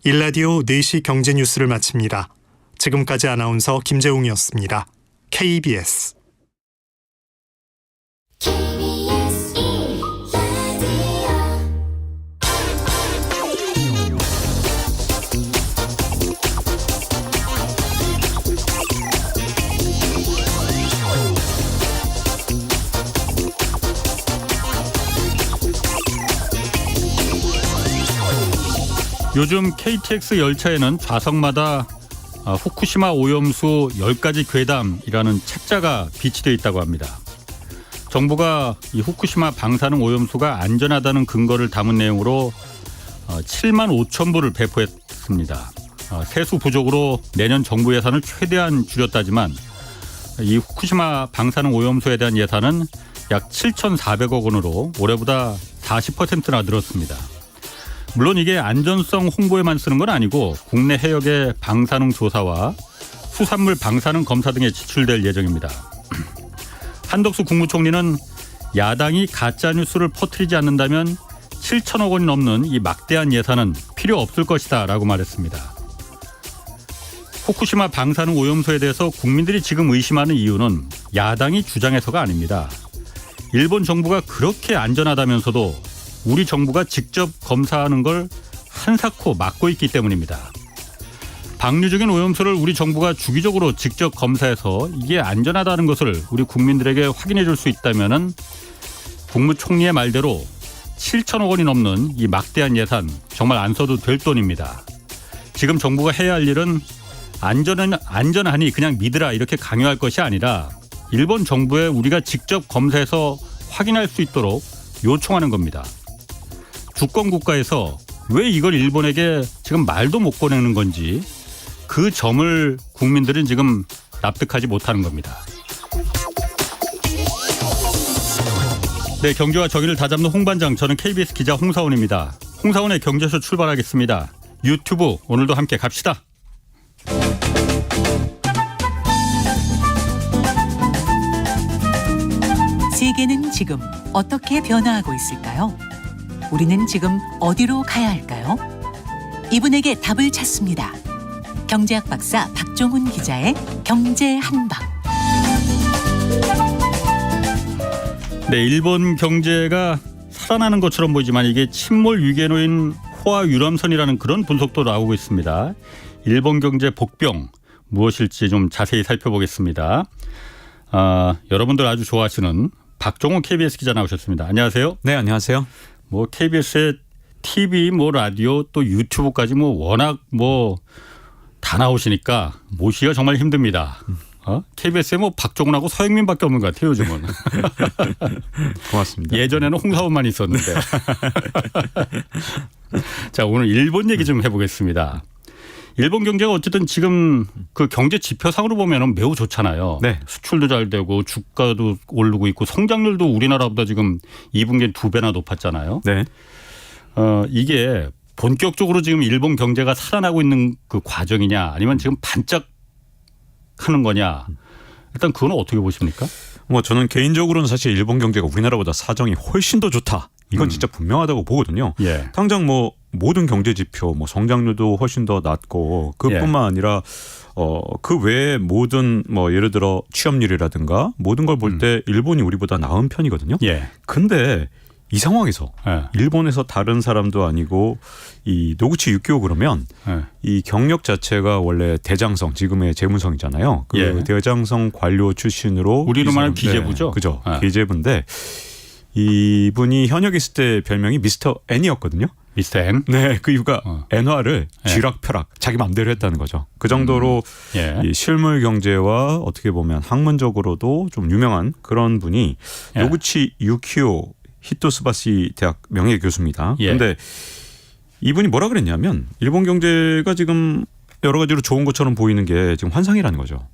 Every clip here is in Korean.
일라디오 4시 경제뉴스를 마칩니다. 지금까지 아나운서 김재웅이었습니다. KBS 요즘 KTX 열차에는 좌석마다 후쿠시마 오염수 10가지 괴담이라는 책자가 비치되어 있다고 합니다. 정부가 이 후쿠시마 방사능 오염수가 안전하다는 근거를 담은 내용으로 7만 5천 부를 배포했습니다. 세수 부족으로 내년 정부 예산을 최대한 줄였다지만 이 후쿠시마 방사능 오염수에 대한 예산은 약 7,400억 원으로 올해보다 40%나 늘었습니다. 물론 이게 안전성 홍보에만 쓰는 건 아니고 국내 해역의 방사능 조사와 수산물 방사능 검사 등에 지출될 예정입니다. 한덕수 국무총리는 야당이 가짜뉴스를 퍼뜨리지 않는다면 7천억 원이 넘는 이 막대한 예산은 필요 없을 것이다 라고 말했습니다. 후쿠시마 방사능 오염수에 대해서 국민들이 지금 의심하는 이유는 야당이 주장해서가 아닙니다. 일본 정부가 그렇게 안전하다면서도 우리 정부가 직접 검사하는 걸 한사코 막고 있기 때문입니다. 방류적인 오염수를 우리 정부가 주기적으로 직접 검사해서 이게 안전하다는 것을 우리 국민들에게 확인해 줄 수 있다면은 국무총리의 말대로 7천억 원이 넘는 이 막대한 예산 정말 안 써도 될 돈입니다. 지금 정부가 해야 할 일은 안전하니 그냥 믿으라 이렇게 강요할 것이 아니라 일본 정부에 우리가 직접 검사해서 확인할 수 있도록 요청하는 겁니다. 주권 국가에서 왜 이걸 일본에게 지금 말도 못 꺼내는 건지 그 점을 국민들은 지금 납득하지 못하는 겁니다. 네, 경제와 정의를 다잡는 홍반장, 저는 KBS 기자 홍사원입니다. 홍사원의 경제쇼 출발하겠습니다. 유튜브 오늘도 함께 갑시다. 세계는 지금 어떻게 변화하고 있을까요? 우리는 지금 어디로 가야 할까요? 이분에게 답을 찾습니다. 경제학 박사 박종훈 기자의 경제 한방. 네, 일본 경제가 살아나는 것처럼 보이지만 이게 침몰 위기에 놓인 호화 유람선이라는 그런 분석도 나오고 있습니다. 일본 경제 복병 무엇일지 좀 자세히 살펴보겠습니다. 여러분들 아주 좋아하시는 박종훈 KBS 기자 나오셨습니다. 안녕하세요. 네, 안녕하세요. 뭐 KBS의 TV, 뭐 라디오, 또 유튜브까지 뭐 워낙 뭐 다 나오시니까 모시기가 정말 힘듭니다. KBS에 뭐 박종훈하고 서영민밖에 없는 것 같아요, 요즘은. 고맙습니다. 예전에는 홍사원만 있었는데. 자, 오늘 일본 얘기 좀 해보겠습니다. 일본 경제가 어쨌든 지금 그 경제 지표상으로 보면 매우 좋잖아요. 네. 수출도 잘 되고 주가도 오르고 있고 성장률도 우리나라보다 지금 2분기엔 2배나 높았잖아요. 네. 이게 본격적으로 지금 일본 경제가 살아나고 있는 그 과정이냐 아니면 지금 반짝하는 거냐. 일단 그건 어떻게 보십니까? 뭐 저는 개인적으로는 사실 일본 경제가 우리나라보다 사정이 훨씬 더 좋다. 이건 진짜 분명하다고 보거든요. 예. 당장 뭐 모든 경제 지표, 뭐 성장률도 훨씬 더 낮고 그뿐만 아니라 그 외에 모든 뭐 예를 들어 취업률이라든가 모든 걸 볼 때 일본이 우리보다 나은 편이거든요. 예. 근데 이 상황에서 일본에서 다른 사람도 아니고 이 노구치 유키오 그러면 이 경력 자체가 원래 대장성, 지금의 재무성이잖아요. 그 대장성 관료 출신으로 우리로 말하면 기재부죠. 네, 그죠. 기재부인데 이분이 현역에 있을 때 별명이 미스터 N이었거든요. 미스터 N? 네, 그 이유가 엔화를 쥐락펴락 자기 마음대로 했다는 거죠. 그 정도로 이 실물 경제와 어떻게 보면 학문적으로도 좀 유명한 그런 분이 노구치 유키오 히토스바시 대학 명예 교수입니다. 그런데 이분이 뭐라 그랬냐면 일본 경제가 지금 여러 가지로 좋은 것처럼 보이는 게 지금 환상이라는 거죠.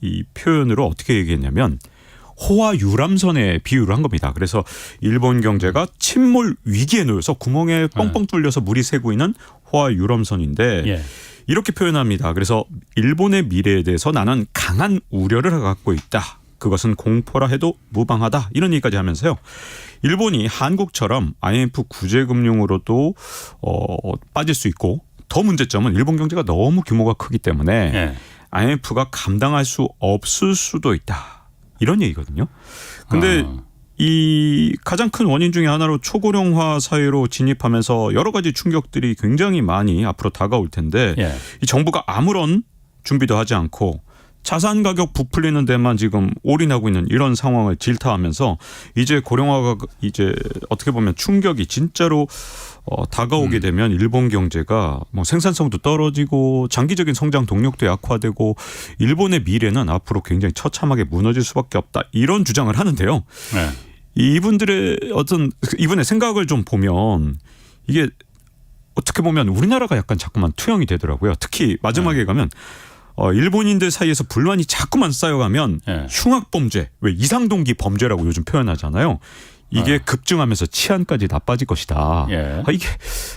이 표현으로 어떻게 얘기했냐면 호화 유람선에 비유를 한 겁니다. 그래서 일본 경제가 침몰 위기에 놓여서 구멍에 뻥뻥 뚫려서 물이 새고 있는 호화 유람선인데 이렇게 표현합니다. 그래서 일본의 미래에 대해서 나는 강한 우려를 갖고 있다. 그것은 공포라 해도 무방하다. 이런 얘기까지 하면서요. 일본이 한국처럼 IMF 구제금융으로도 빠질 수 있고 더 문제점은 일본 경제가 너무 규모가 크기 때문에 예. IMF가 감당할 수 없을 수도 있다. 이런 얘기거든요. 근데 이 가장 큰 원인 중에 하나로 초고령화 사회로 진입하면서 여러 가지 충격들이 굉장히 많이 앞으로 다가올 텐데 예. 이 정부가 아무런 준비도 하지 않고 자산 가격 부풀리는 데만 지금 올인하고 있는 이런 상황을 질타하면서 이제 고령화가 이제 어떻게 보면 충격이 진짜로 다가오게 되면 일본 경제가 뭐 생산성도 떨어지고 장기적인 성장 동력도 약화되고 일본의 미래는 앞으로 굉장히 처참하게 무너질 수밖에 없다. 이런 주장을 하는데요. 네. 이분들의 이분의 생각을 좀 보면 이게 어떻게 보면 우리나라가 약간 자꾸만 투영이 되더라고요. 특히 마지막에 가면 일본인들 사이에서 불만이 자꾸만 쌓여가면 네. 흉악범죄, 왜 이상동기 범죄라고 요즘 표현하잖아요. 이게 급증하면서 치안까지 나빠질 것이다. 예. 이게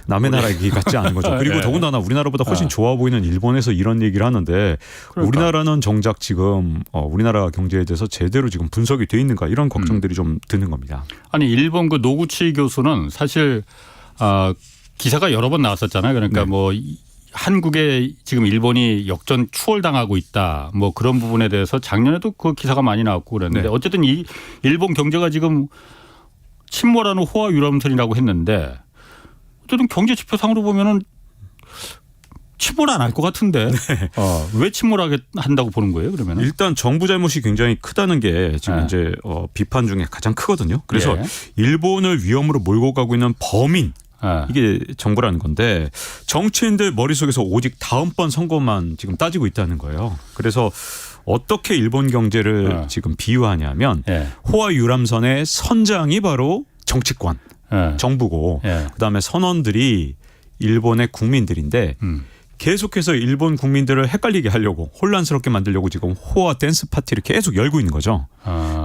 남의 나라 얘기 같지 않은 거죠. 그리고 예. 더군다나 우리나라보다 훨씬 좋아 보이는 일본에서 이런 얘기를 하는데 그러니까. 우리나라는 정작 지금 우리나라 경제에 대해서 제대로 지금 분석이 돼 있는가 이런 걱정들이 좀 드는 겁니다. 아니 일본 그 노구치 교수는 사실 기사가 여러 번 나왔었잖아요. 그러니까 네. 뭐 한국에 지금 일본이 역전 추월당하고 있다. 뭐 그런 부분에 대해서 작년에도 그 기사가 많이 나왔고 그랬는데 네. 어쨌든 이 일본 경제가 지금 침몰하는 호화 유람선이라고 했는데 어쨌든 경제 지표상으로 보면은 침몰 안 할 것 같은데 왜 침몰하게 한다고 보는 거예요? 그러면 일단 정부 잘못이 굉장히 크다는 게 지금 네. 이제 비판 중에 가장 크거든요. 그래서 예. 일본을 위험으로 몰고 가고 있는 범인 예. 이게 정부라는 건데 정치인들 머릿속에서 오직 다음번 선거만 지금 따지고 있다는 거예요. 그래서 어떻게 일본 경제를 지금 비유하냐면 예. 호화 유람선의 선장이 바로 정치권, 예. 정부고 예. 그다음에 선원들이 일본의 국민들인데 계속해서 일본 국민들을 헷갈리게 하려고 혼란스럽게 만들려고 지금 호화 댄스 파티를 계속 열고 있는 거죠.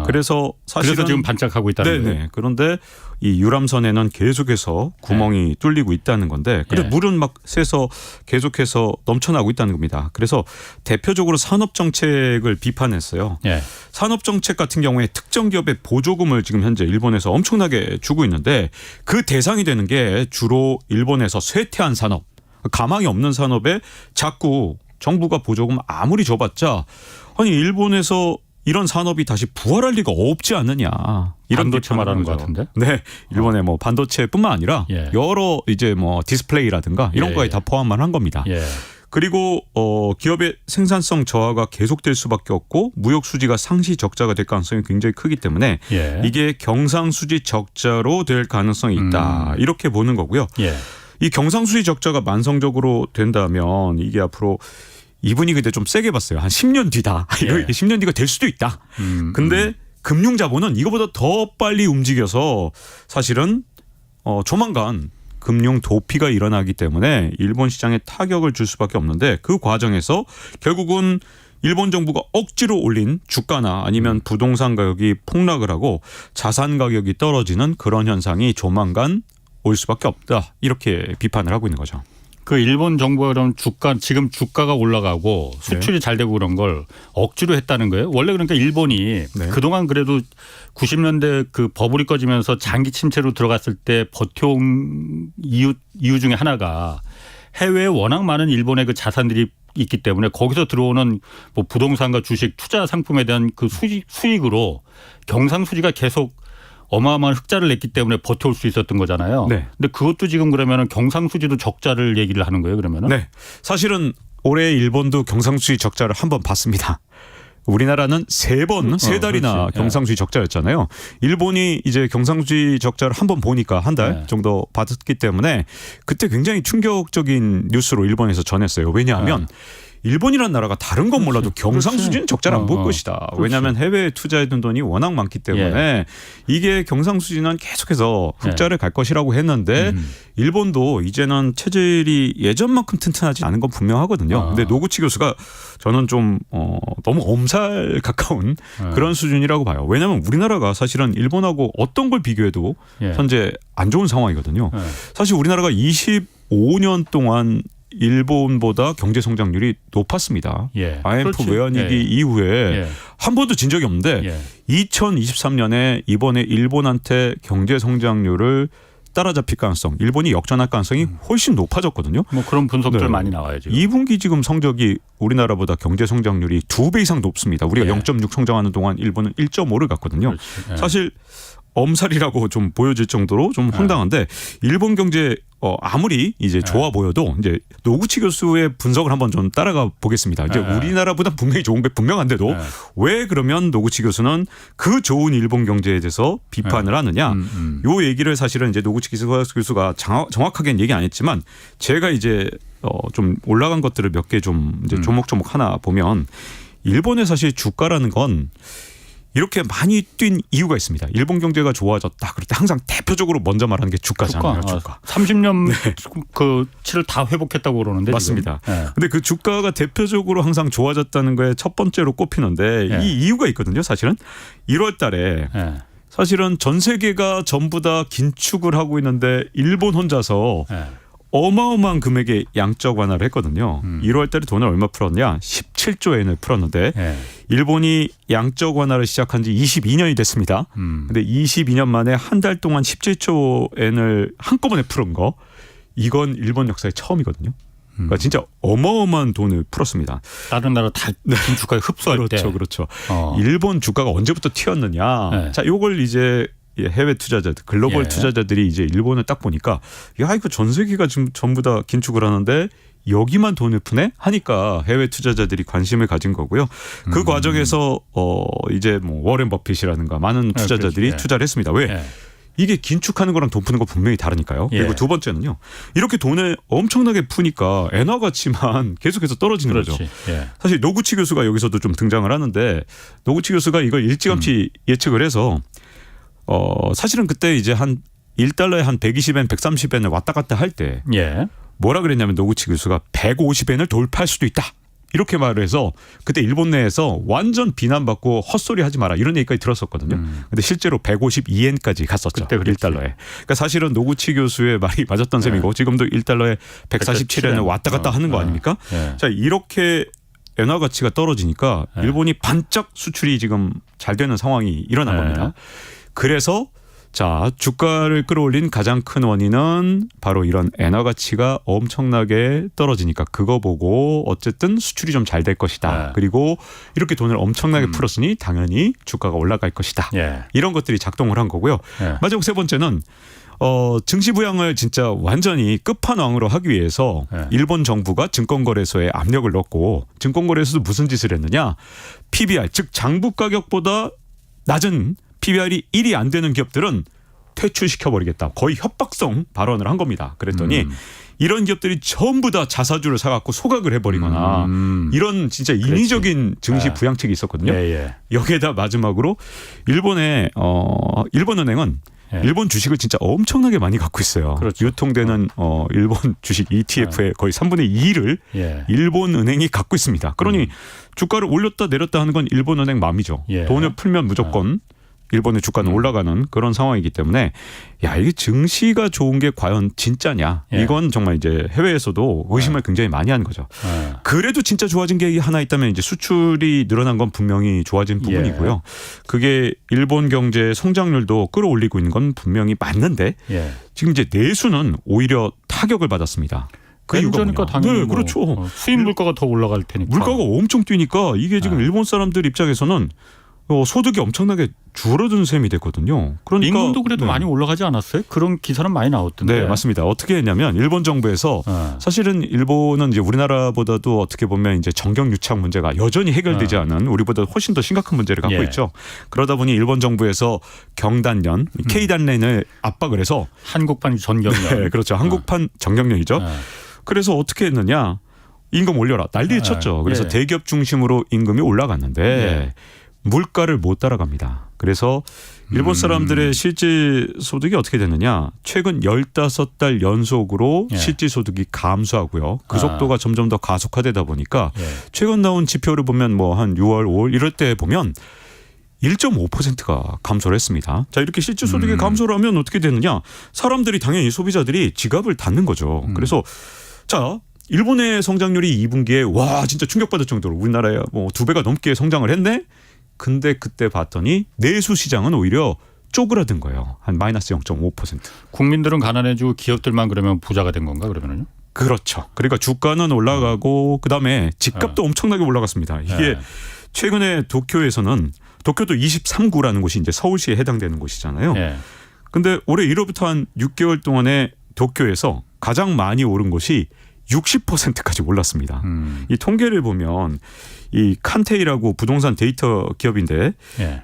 그래서 사실은 그래서 지금 반짝하고 있다는 거예요. 네네. 그런데 이 유람선에는 계속해서 구멍이 뚫리고 있다는 건데 근데 예. 물은 막 새서 계속해서 넘쳐나고 있다는 겁니다. 그래서 대표적으로 산업 정책을 비판했어요. 예. 산업 정책 같은 경우에 특정 기업에 보조금을 지금 현재 일본에서 엄청나게 주고 있는데 그 대상이 되는 게 주로 일본에서 쇠퇴한 산업, 가망이 없는 산업에 자꾸 정부가 보조금 아무리 줘봤자 아니 일본에서 이런 산업이 다시 부활할 리가 없지 않느냐. 이런 반도체 비판을 말하는 하는 것 거죠. 같은데? 네, 일본의 뭐 반도체뿐만 아니라 예. 여러 이제 뭐 디스플레이라든가 이런 예, 거에 예. 다 포함만 한 겁니다. 예. 그리고 기업의 생산성 저하가 계속될 수밖에 없고 무역 수지가 상시 적자가 될 가능성이 굉장히 크기 때문에 예. 이게 경상수지 적자로 될 가능성이 있다. 이렇게 보는 거고요. 예. 이 경상수지 적자가 만성적으로 된다면 이게 앞으로 이분이 근데 좀 세게 봤어요. 한 10년 뒤다. 이거 예. 10년 뒤가 될 수도 있다. 근데 금융자본은 이거보다 더 빨리 움직여서 사실은 조만간 금융 도피가 일어나기 때문에 일본 시장에 타격을 줄 수밖에 없는데 그 과정에서 결국은 일본 정부가 억지로 올린 주가나 아니면 부동산 가격이 폭락을 하고 자산 가격이 떨어지는 그런 현상이 조만간 올 수밖에 없다. 이렇게 비판을 하고 있는 거죠. 그 일본 정부가 그럼 지금 주가가 올라가고 수출이 잘 되고 그런 걸 억지로 했다는 거예요. 원래 그러니까 일본이 네. 그동안 그래도 90년대 그 버블이 꺼지면서 장기 침체로 들어갔을 때 버텨온 이유 중에 하나가 해외에 워낙 많은 일본의 그 자산들이 있기 때문에 거기서 들어오는 뭐 부동산과 주식 투자 상품에 대한 그 수익으로 경상수지가 계속 어마어마한 흑자를 냈기 때문에 버텨올 수 있었던 거잖아요. 네. 근데 그것도 지금 그러면은 경상수지도 적자를 얘기를 하는 거예요, 그러면은? 네. 사실은 올해 일본도 경상수지 적자를 한 번 봤습니다. 우리나라는 세 달이나 그렇지. 경상수지 적자였잖아요. 일본이 이제 경상수지 적자를 한 번 보니까 한 달 네. 정도 받았기 때문에 그때 굉장히 충격적인 뉴스로 일본에서 전했어요. 왜냐하면 일본이라는 나라가 다른 건 몰라도 경상수지는 적자를 안 볼 것이다. 왜냐하면 해외에 투자해둔 돈이 워낙 많기 때문에 이게 경상수지는 계속해서 흑자를 갈 것이라고 했는데 일본도 이제는 체질이 예전만큼 튼튼하지 않은 건 분명하거든요. 근데 노구치 교수가 저는 좀 너무 엄살 가까운 그런 수준이라고 봐요. 왜냐하면 우리나라가 사실은 일본하고 어떤 걸 비교해도 현재 안 좋은 상황이거든요. 사실 우리나라가 25년 동안 일본보다 경제 성장률이 높았습니다. IMF 그렇지. 외환위기 이후에 한 번도 진 적이 없는데 2023년에 이번에 일본한테 경제 성장률을 따라잡힐 가능성, 일본이 역전할 가능성이 훨씬 높아졌거든요. 뭐 그런 분석들 네. 많이 나와요 지금. 2분기 지금 성적이 우리나라보다 경제 성장률이 2배 이상 높습니다. 우리가 예. 0.6 성장하는 동안 일본은 1.5를 갔거든요. 그렇지. 예. 사실 엄살이라고 좀 보여질 정도로 좀 황당한데 일본 경제 아무리 이제 좋아 보여도 이제 노구치 교수의 분석을 한번 좀 따라가 보겠습니다. 이제 우리나라보다 분명히 좋은 게 분명한데도 왜 그러면 노구치 교수는 그 좋은 일본 경제에 대해서 비판을 하느냐? 요 얘기를 사실은 이제 노구치 교수가 정확하게는 얘기 안 했지만 제가 이제 좀 올라간 것들을 몇 개 좀 이제 조목조목 하나 보면 일본의 사실 주가라는 건 이렇게 많이 뛴 이유가 있습니다. 일본 경제가 좋아졌다. 그럴 때 항상 대표적으로 먼저 말하는 게 주가잖아요. 주가. 30년 그 치를 다 회복했다고 그러는데. 맞습니다. 네. 근데 그 주가가 대표적으로 항상 좋아졌다는 거에 첫 번째로 꼽히는데 네. 이 이유가 있거든요. 사실은 1월 달에 네. 사실은 전 세계가 전부 다 긴축을 하고 있는데 일본 혼자서 네. 어마어마한 금액의 양적 완화를 했거든요. 1월 달에 돈을 얼마 풀었냐? 17조 엔을 풀었는데 네. 일본이 양적 완화를 시작한 지 22년이 됐습니다. 근데 22년 만에 한 달 동안 17조 엔을 한꺼번에 푸는 거 이건 일본 역사에 처음이거든요. 그러니까 진짜 어마어마한 돈을 풀었습니다. 다른 나라 다 주가에 흡수할 때. 그렇죠. 일본 주가가 언제부터 튀었느냐. 네. 자, 요걸 이제 해외 투자자들, 글로벌 예. 투자자들이 이제 일본을 딱 보니까 야, 이거 전 세계가 지금 전부 다 긴축을 하는데 여기만 돈을 푸네 하니까 해외 투자자들이 관심을 가진 거고요. 그 과정에서 이제 뭐 워렌 버핏이라든가 많은 투자자들이 그렇지. 투자를 했습니다. 왜? 예. 이게 긴축하는 거랑 돈 푸는 거 분명히 다르니까요. 그리고 예. 두 번째는요. 이렇게 돈을 엄청나게 푸니까 엔화 가치만 계속해서 떨어지는 거죠. 그렇지. 예. 사실 노구치 교수가 여기서도 좀 등장을 하는데 노구치 교수가 이걸 일찌감치 예측을 해서 사실은 그때 이제 한 1달러에 한 120엔, 130엔을 왔다 갔다 할 때 예. 뭐라 그랬냐면 노구치 교수가 150엔을 돌파할 수도 있다. 이렇게 말을 해서 그때 일본 내에서 완전 비난받고 헛소리 하지 마라 이런 얘기까지 들었었거든요. 근데 실제로 152엔까지 갔었죠. 그때 그랬지. 1달러에. 그러니까 사실은 노구치 교수의 말이 맞았던 셈이고 지금도 1달러에 147엔을 왔다 갔다 하는 거 아닙니까? 예. 자, 이렇게 엔화 가치가 떨어지니까 일본이 반짝 수출이 지금 잘 되는 상황이 일어난 겁니다. 그래서 자, 주가를 끌어올린 가장 큰 원인은 바로 이런 엔화 가치가 엄청나게 떨어지니까 그거 보고 어쨌든 수출이 좀 잘 될 것이다. 네. 그리고 이렇게 돈을 엄청나게 풀었으니 당연히 주가가 올라갈 것이다. 예. 이런 것들이 작동을 한 거고요. 예. 마지막 세 번째는 증시 부양을 진짜 완전히 끝판왕으로 하기 위해서 네. 일본 정부가 증권거래소에 압력을 넣고 증권거래소도 무슨 짓을 했느냐. PBR 즉 장부 가격보다 낮은 PBR이 1이 안 되는 기업들은 퇴출시켜버리겠다. 거의 협박성 발언을 한 겁니다. 그랬더니 이런 기업들이 전부 다 자사주를 사갖고 소각을 해버리거나 이런 진짜 인위적인 증시 부양책이 있었거든요. 예. 여기에다 마지막으로 일본의 일본은행은 예. 일본 주식을 진짜 엄청나게 많이 갖고 있어요. 그렇죠. 유통되는 일본 주식 ETF의 거의 3분의 2를 예. 일본은행이 갖고 있습니다. 그러니 주가를 올렸다 내렸다 하는 건 일본은행 맘이죠. 예. 돈을 풀면 무조건 일본의 주가는 올라가는 그런 상황이기 때문에 야, 이게 증시가 좋은 게 과연 진짜냐. 예. 이건 정말 이제 해외에서도 의심을 굉장히 많이 하는 거죠. 예. 그래도 진짜 좋아진 게 하나 있다면 이제 수출이 늘어난 건 분명히 좋아진 부분이고요. 그게 일본 경제 성장률도 끌어올리고 있는 건 분명히 맞는데 예. 지금 이제 내수는 오히려 타격을 받았습니다. 그 이유가 그러니까 뭐냐? 당연히 네, 뭐 그렇죠. 수입 물가가 더 올라갈 테니까. 물가가 엄청 뛰니까 이게 지금 일본 사람들 입장에서는 소득이 엄청나게 줄어든 셈이 됐거든요. 그러니까 임금도 그래도 많이 올라가지 않았어요? 그런 기사는 많이 나왔던데. 네, 맞습니다. 어떻게 했냐면 일본 정부에서 사실은 일본은 이제 우리나라보다도 어떻게 보면 이제 정경 유착 문제가 여전히 해결되지 않은 우리보다 훨씬 더 심각한 문제를 갖고 예. 있죠. 그러다 보니 일본 정부에서 경단련, K단련을 압박을 해서 한국판 전경련. 네, 그렇죠. 한국판 정경련이죠. 그래서 어떻게 했느냐? 임금 올려라. 난리를 쳤죠. 그래서 예. 대기업 중심으로 임금이 올라갔는데 물가를 못 따라갑니다. 그래서 일본 사람들의 실질 소득이 어떻게 됐느냐. 최근 15달 연속으로 예. 실질 소득이 감소하고요. 그 속도가 점점 더 가속화되다 보니까 예. 최근 나온 지표를 보면 뭐 한 6월, 5월 이럴 때 보면 1.5%가 감소를 했습니다. 자, 이렇게 실질 소득이 감소를 하면 어떻게 되느냐. 사람들이 당연히 소비자들이 지갑을 닫는 거죠. 그래서 자, 일본의 성장률이 2분기에 와 진짜 충격받을 정도로 우리나라에 뭐 2배가 넘게 성장을 했네. 근데 그때 봤더니 내수 시장은 오히려 쪼그라든 거예요. 한 마이너스 0.5%. 국민들은 가난해지고 기업들만 그러면 부자가 된 건가 그러면은요? 그렇죠. 그러니까 주가는 올라가고 그다음에 집값도 엄청나게 올라갔습니다. 이게 최근에 도쿄에서는 도쿄도 23구라는 곳이 이제 서울시에 해당되는 곳이잖아요. 근데 올해 1월부터 한 6개월 동안에 도쿄에서 가장 많이 오른 곳이 60%까지 올랐습니다. 이 통계를 보면 이 칸테이라고 부동산 데이터 기업인데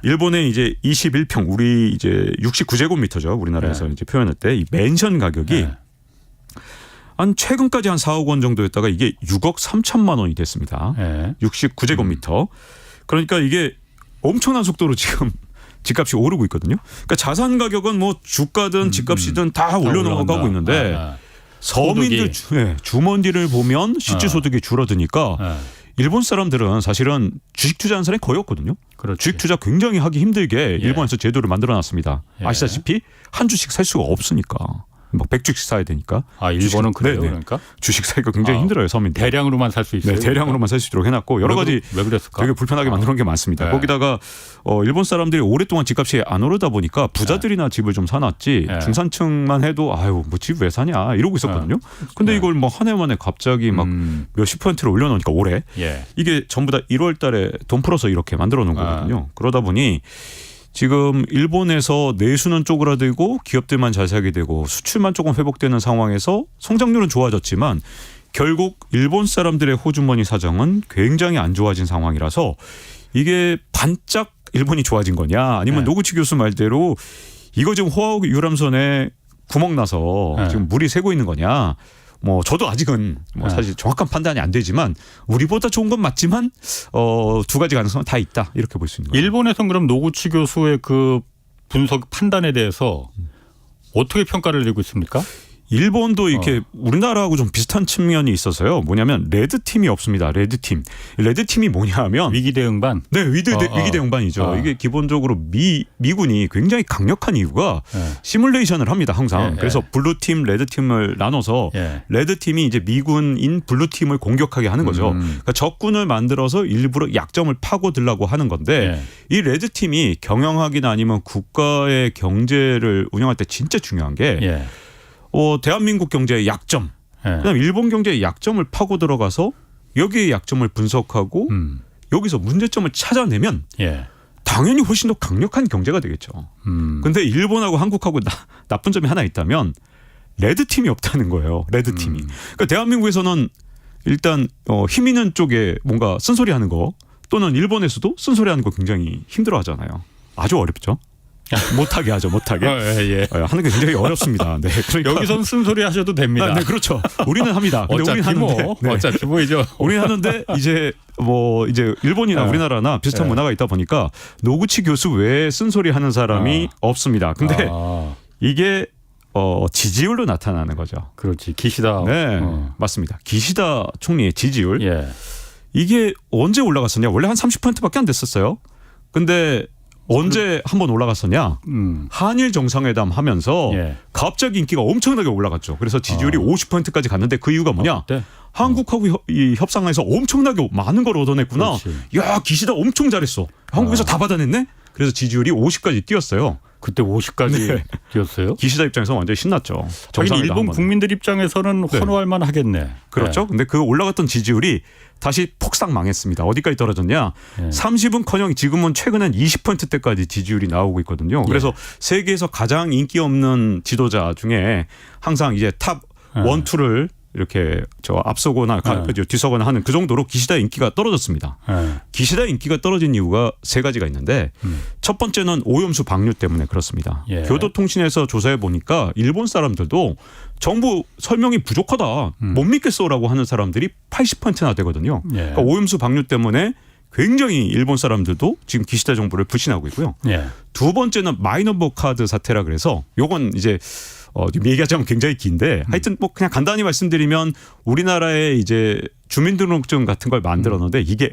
일본의 이제 21평 우리 이제 69제곱미터죠. 우리나라에서 이제 표현할 때 이 맨션 가격이 한 최근까지 한 4억 원 정도였다가 이게 6억 3천만 원이 됐습니다. 69제곱미터. 그러니까 이게 엄청난 속도로 지금 집값이 오르고 있거든요. 그러니까 자산 가격은 뭐 주가든 집값이든 다 올려나가고 있는데 서민들 주머니를 보면 실질소득이 줄어드니까 일본 사람들은 사실은 주식 투자하는 사람이 거의 없거든요. 그렇지. 주식 투자 굉장히 하기 힘들게 일본에서 제도를 만들어놨습니다. 아시다시피 한 주식 살 수가 없으니까. 막 100주씩 사야 되니까. 아, 일본은 그래요? 네네. 그러니까? 주식 사기가 굉장히 힘들어요. 서민들. 대량으로만 살 수 있어요? 네, 대량으로만 살 수 있도록 해놨고 여러 가지 왜 그랬을까? 되게 불편하게 만들어놓은 게 많습니다. 거기다가 일본 사람들이 오랫동안 집값이 안 오르다 보니까 부자들이나 집을 좀 사놨지 중산층만 해도 아유 뭐 집 왜 사냐 이러고 있었거든요. 근데 이걸 뭐 한 해 만에 갑자기 막 몇십 %를 올려놓으니까 올해 이게 전부 다 1월 달에 돈 풀어서 이렇게 만들어 놓은 거거든요. 그러다 보니 지금 일본에서 내수는 쪼그라들고 기업들만 잘 살게 되고 수출만 조금 회복되는 상황에서 성장률은 좋아졌지만 결국 일본 사람들의 호주머니 사정은 굉장히 안 좋아진 상황이라서 이게 반짝 일본이 좋아진 거냐 아니면 노구치 교수 말대로 이거 지금 호화호 유람선에 구멍 나서 지금 물이 새고 있는 거냐. 뭐 저도 아직은 뭐 사실 정확한 판단이 안 되지만 우리보다 좋은 건 맞지만 두 가지 가능성은 다 있다 이렇게 볼 수 있는 거예요. 일본에서는 그럼 노구치 교수의 그 분석 판단에 대해서 어떻게 평가를 내고 있습니까? 일본도 이렇게 우리나라하고 좀 비슷한 측면이 있어서요. 뭐냐면 레드팀이 없습니다. 레드팀. 레드팀이 뭐냐면 위기 대응반. 네, 위기 대응반이죠. 이게 기본적으로 미군이 굉장히 강력한 이유가 시뮬레이션을 합니다. 항상. 그래서 블루팀, 레드팀을 나눠서 레드팀이 이제 미군인 블루팀을 공격하게 하는 거죠. 그러니까 적군을 만들어서 일부러 약점을 파고들라고 하는 건데 이 레드팀이 경영하기나 아니면 국가의 경제를 운영할 때 진짜 중요한 게 대한민국 경제의 약점, 그다음에 일본 경제의 약점을 파고 들어가서 여기의 약점을 분석하고 여기서 문제점을 찾아내면 당연히 훨씬 더 강력한 경제가 되겠죠. 근데 일본하고 한국하고 나쁜 점이 하나 있다면 레드팀이 없다는 거예요. 레드팀이. 그러니까 대한민국에서는 일단 힘 있는 쪽에 뭔가 쓴소리하는 거 또는 일본에서도 쓴소리하는 거 굉장히 힘들어하잖아요. 아주 어렵죠. 못하게 하죠, 못하게. 하는 게 굉장히 어렵습니다. 네, 그러니까 여기선 쓴소리 하셔도 됩니다. 네, 그렇죠. 우리는 합니다. 근데 어차피 우리는 하는데, 어차피 뭐이죠. 우리는 하는데 이제 일본이나 우리나라나 비슷한 문화가 있다 보니까 노구치 교수 외에 쓴소리 하는 사람이 없습니다. 근데 이게 지지율로 나타나는 거죠. 그렇지, 기시다. 네, 맞습니다. 기시다 총리의 지지율. 이게 언제 올라갔었냐? 원래 한 30%밖에 안 됐었어요. 근데 언제 한번 올라갔었냐? 한일 정상회담 하면서 갑자기 인기가 엄청나게 올라갔죠. 그래서 지지율이 50%까지 갔는데 그 이유가 뭐냐? 한국하고 이 협상에서 엄청나게 많은 걸 얻어냈구나. 야, 기시다 엄청 잘했어. 한국에서 다 받아냈네? 그래서 지지율이 50까지 뛰었어요. 그때 50까지 뛰었어요? 기시다 입장에서 완전히 신났죠. 하긴 일본 국민들 입장에서는 환호할 만 하겠네. 그렇죠. 근데 그 올라갔던 지지율이 다시 폭삭 망했습니다. 어디까지 떨어졌냐? 30은커녕 지금은 최근엔 20%대까지 지지율이 나오고 있거든요. 그래서 세계에서 가장 인기 없는 지도자 중에 항상 이제 탑 1, 2를 이렇게 앞서거나 뒤서거나 하는 그 정도로 기시다 인기가 떨어졌습니다. 기시다 인기가 떨어진 이유가 세 가지가 있는데 첫 번째는 오염수 방류 때문에 그렇습니다. 교도통신에서 조사해 보니까 일본 사람들도 정부 설명이 부족하다, 못 믿겠어라고 하는 사람들이 80%나 되거든요. 그러니까 오염수 방류 때문에 굉장히 일본 사람들도 지금 기시다 정부를 불신하고 있고요. 두 번째는 마이너버 카드 사태라 그래서 요건 이제 얘기하자면 굉장히 긴데 하여튼 뭐 그냥 간단히 말씀드리면 우리나라에 이제 주민등록증 같은 걸 만들었는데 이게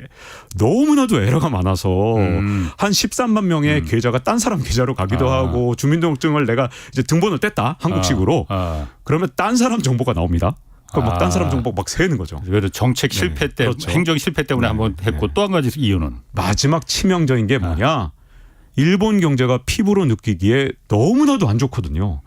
너무나도 에러가 많아서 한 13만 명의 계좌가 딴 사람 계좌로 가기도 하고 주민등록증을 내가 이제 등본을 뗐다 한국식으로 그러면 딴 사람 정보가 나옵니다. 막 딴 사람 정보 막 세는 거죠. 그래도 정책 실패 때문에, 그렇죠. 행정 실패 때문에 한번 했고 또 한 가지 이유는 마지막 치명적인 게 뭐냐? 일본 경제가 피부로 느끼기에 너무나도 안 좋거든요.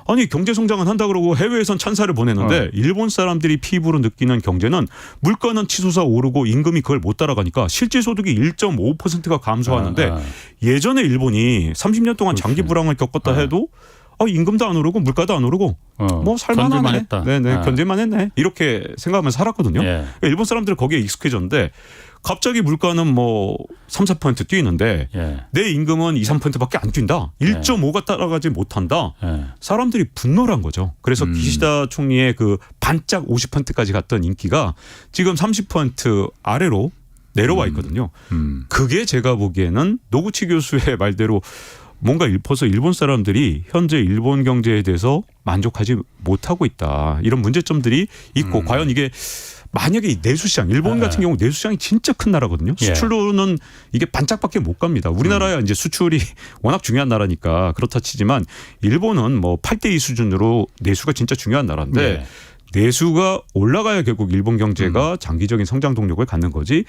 아니 경제 성장은 한다 그러고 해외에선 찬사를 보내는데 일본 사람들이 피부로 느끼는 경제는 물가는 치솟아 오르고 임금이 그걸 못 따라가니까 실질 소득이 1.5%가 감소하는데 예전에 일본이 30년 동안 장기 불황을 겪었다 해도 임금도 안 오르고 물가도 안 오르고 뭐 살만하네. 했다. 네네 견딜만 했네. 이렇게 생각하면 살았거든요. 예. 그러니까 일본 사람들은 거기에 익숙해졌는데 갑자기 물가는 뭐 3, 4% 뛰는데 예. 내 임금은 2, 3%밖에 안 뛴다. 1.5가 따라가지 못한다. 예. 사람들이 분노란 거죠. 그래서 기시다 총리의 그 반짝 50%까지 갔던 인기가 지금 30% 아래로 내려와 있거든요. 그게 제가 보기에는 노구치 교수의 말대로 뭔가 벌써 일본 사람들이 현재 일본 경제에 대해서 만족하지 못하고 있다. 이런 문제점들이 있고 과연 이게 만약에 이 내수시장 일본 같은 경우 내수시장이 진짜 큰 나라거든요. 수출로는 이게 반짝밖에 못 갑니다. 우리나라야 이제 수출이 워낙 중요한 나라니까 그렇다 치지만 일본은 뭐 8대2 수준으로 내수가 진짜 중요한 나라인데 내수가 올라가야 결국 일본 경제가 장기적인 성장 동력을 갖는 거지.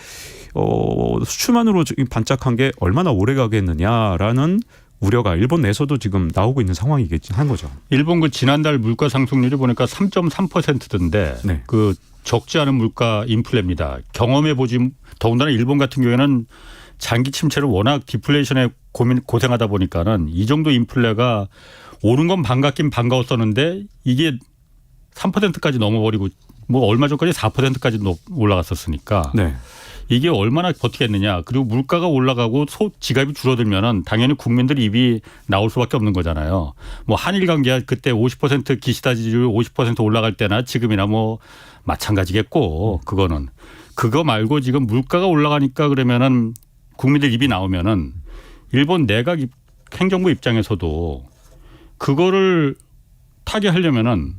수출만으로 반짝한 게 얼마나 오래 가겠느냐라는 우려가 일본 내에서도 지금 나오고 있는 상황이겠지 한 거죠. 일본 그 지난달 물가 상승률이 보니까 3.3%던데 네. 그 적지 않은 물가 인플레입니다. 경험해 보지 더군다나 일본 같은 경우에는 장기 침체를 워낙 디플레이션에 고생하다 보니까는 이 정도 인플레가 오른 건 반갑긴 반가웠었는데 이게 3%까지 넘어버리고 뭐 얼마 전까지 4%까지 올라갔었으니까 네. 이게 얼마나 버티겠느냐. 그리고 물가가 올라가고 지갑이 줄어들면은 당연히 국민들 입이 나올 수밖에 없는 거잖아요. 뭐 한일 관계가 그때 50% 기시다 지지율 50% 올라갈 때나 지금이나 뭐 마찬가지겠고 그거는 그거 말고 지금 물가가 올라가니까 그러면은 국민들 입이 나오면은 일본 내각 행정부 입장에서도 그거를 타개하려면은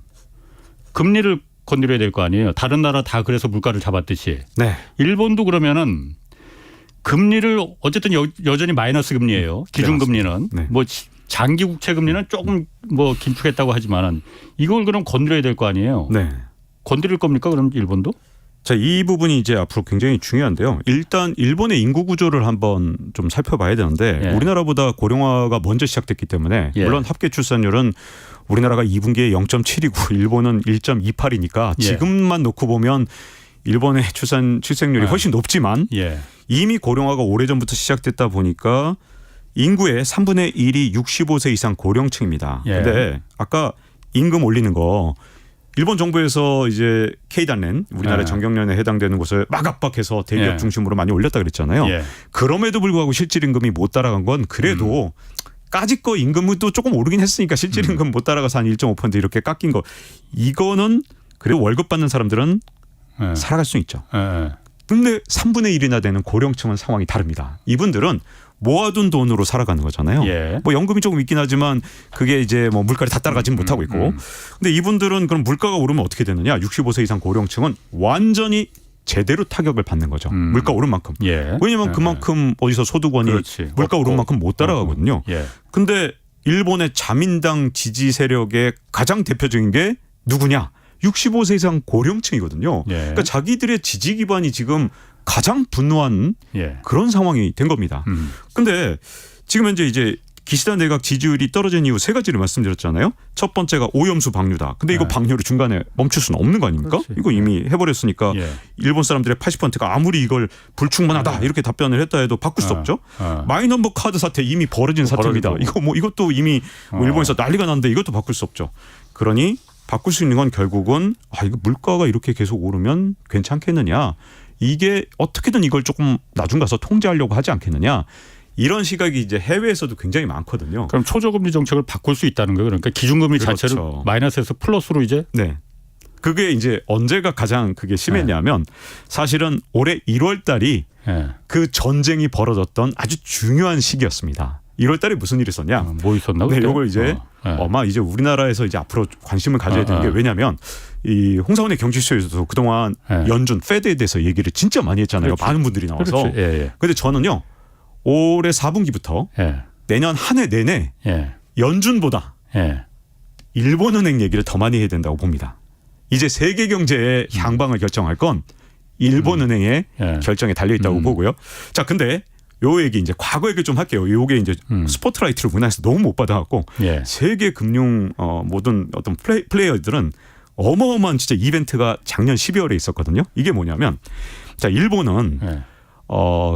금리를 건드려야 될 거 아니에요. 다른 나라 다 그래서 물가를 잡았듯이. 네. 일본도 그러면은 금리를 어쨌든 여전히 마이너스 금리예요. 기준금리는. 네. 뭐 장기 국채 금리는 조금 뭐 긴축했다고 하지만은 이걸 그럼 건드려야 될 거 아니에요. 네. 건드릴 겁니까? 그럼 일본도? 자, 이 부분이 이제 앞으로 굉장히 중요한데요. 일단 일본의 인구 구조를 한번 좀 살펴봐야 되는데 우리나라보다 고령화가 먼저 시작됐기 때문에 물론 합계 출산율은 우리나라가 2분기에 0.7이고 일본은 1.28이니까 지금만 놓고 보면 일본의 출생률이 훨씬 높지만 이미 고령화가 오래전부터 시작됐다 보니까 인구의 3분의 1이 65세 이상 고령층입니다. 그런데 아까 임금 올리는 거 일본 정부에서 이제 K단렌 우리나라 정경련에 해당되는 곳을 막 압박해서 대기업 중심으로 많이 올렸다 그랬잖아요. 그럼에도 불구하고 실질 임금이 못 따라간 건 그래도 까짓 거 임금도 조금 오르긴 했으니까 실질 임금 못 따라가서 한 1.5% 이렇게 깎인 거 이거는 그래도 월급 받는 사람들은 살아갈 수 있죠. 근데 3분의 1이나 되는 고령층은 상황이 다릅니다. 이분들은 모아둔 돈으로 살아가는 거잖아요. 뭐 연금이 조금 있긴 하지만 그게 이제 뭐 물가를 다 따라가지는 못하고 있고. 근데 이분들은 그럼 물가가 오르면 어떻게 되느냐? 65세 이상 고령층은 완전히 제대로 타격을 받는 거죠. 물가 오른 만큼. 왜냐하면 그만큼 어디서 소득원이 물가 오른 만큼 못 따라가거든요. 근데 일본의 자민당 지지 세력의 가장 대표적인 게 누구냐? 65세 이상 고령층이거든요. 그러니까 자기들의 지지 기반이 지금 가장 분노한 그런 상황이 된 겁니다. 근데 지금 현재 이제 기시다 내각 지지율이 떨어진 이유 세 가지를 말씀드렸잖아요. 첫 번째가 오염수 방류다. 근데 이거 방류를 중간에 멈출 수는 없는 거 아닙니까? 이거 이미 해버렸으니까 일본 사람들의 80%가 아무리 이걸 불충분하다 이렇게 답변을 했다 해도 바꿀 수 없죠. 마이너버 카드 사태 이미 벌어진 사태입니다. 이것도 이미 일본에서 난리가 났는데 이것도 바꿀 수 없죠. 그러니 바꿀 수 있는 건 결국은 이거 물가가 이렇게 계속 오르면 괜찮겠느냐. 이게 어떻게든 이걸 조금 나중 가서 통제하려고 하지 않겠느냐. 이런 시각이 이제 해외에서도 굉장히 많거든요. 그럼 초저금리 정책을 바꿀 수 있다는 거예요. 그러니까 기준금리 자체를 마이너스에서 플러스로 이제. 네. 그게 이제 언제가 가장 그게 심했냐면 사실은 올해 1월 달이 그 전쟁이 벌어졌던 아주 중요한 시기였습니다. 1월 달에 무슨 일이 있었냐? 뭐 있었나? 네, 이걸 이제 아마 이제 우리나라에서 이제 앞으로 관심을 가져야 되는 게 왜냐하면 이 홍사원의 경제쇼에서도 그동안 연준 페드에 대해서 얘기를 진짜 많이 했잖아요. 많은 분들이 나와서. 그런데 저는요. 올해 4분기부터 내년 한 해 내내 연준보다 일본은행 얘기를 더 많이 해야 된다고 봅니다. 이제 세계 경제의 향방을 결정할 건 일본은행의 결정에 달려 있다고 보고요. 자, 근데 요 얘기 이제 과거 얘기 좀 할게요. 요게 이제 스포트라이트를 우리나라에서 너무 못 받아갖고 예. 세계 금융 모든 어떤 플레이어들은 어마어마한 진짜 이벤트가 작년 12월에 있었거든요. 이게 뭐냐면 자 일본은 예.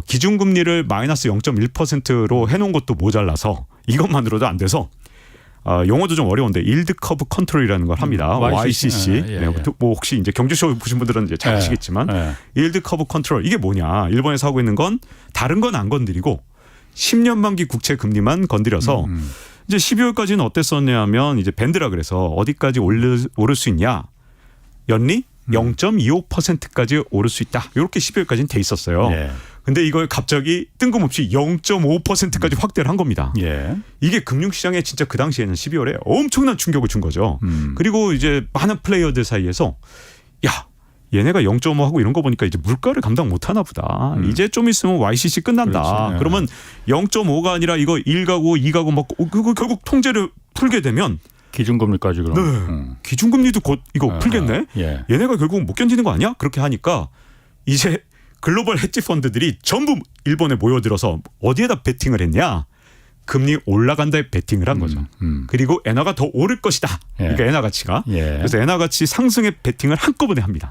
기준금리를 마이너스 0.1%로 해놓은 것도 모자라서 이것만으로도 안 돼서 용어도 좀 어려운데 일드 커브 컨트롤이라는 걸 합니다. YCC. 예, 네, 뭐 혹시 이제 경제쇼 보신 분들은 이제 잘 아시겠지만 일드 커브 컨트롤 이게 뭐냐? 일본에서 하고 있는 건 다른 건 안 건드리고 10년 만기 국채 금리만 건드려서 이제 12월까지는 어땠었냐면 이제 밴드라 그래서 어디까지 오를 수 있냐? 연리 0.25%까지 오를 수 있다. 이렇게 12월까지는 돼 있었어요. 예. 근데 이걸 갑자기 뜬금없이 0.5%까지 확대를 한 겁니다. 예. 이게 금융시장에 진짜 그 당시에는 12월에 엄청난 충격을 준 거죠. 그리고 이제 많은 플레이어들 사이에서 야 얘네가 0.5하고 이런 거 보니까 이제 물가를 감당 못하나 보다. 이제 좀 있으면 YCC 끝난다. 그렇지. 그러면 0.5가 아니라 이거 1가고 2가고 막 그거 결국 통제를 풀게 되면 기준금리까지 그럼. 네. 기준금리도 곧 이거 풀겠네. 예. 얘네가 결국 못 견디는 거 아니야? 그렇게 하니까 이제 글로벌 헤지 펀드들이 전부 일본에 모여들어서 어디에다 베팅을 했냐? 금리 올라간다에 베팅을 한 거죠. 그리고 엔화가 더 오를 것이다. 그러니까 엔화 가치가. 예. 그래서 엔화 가치 상승에 베팅을 한꺼번에 합니다.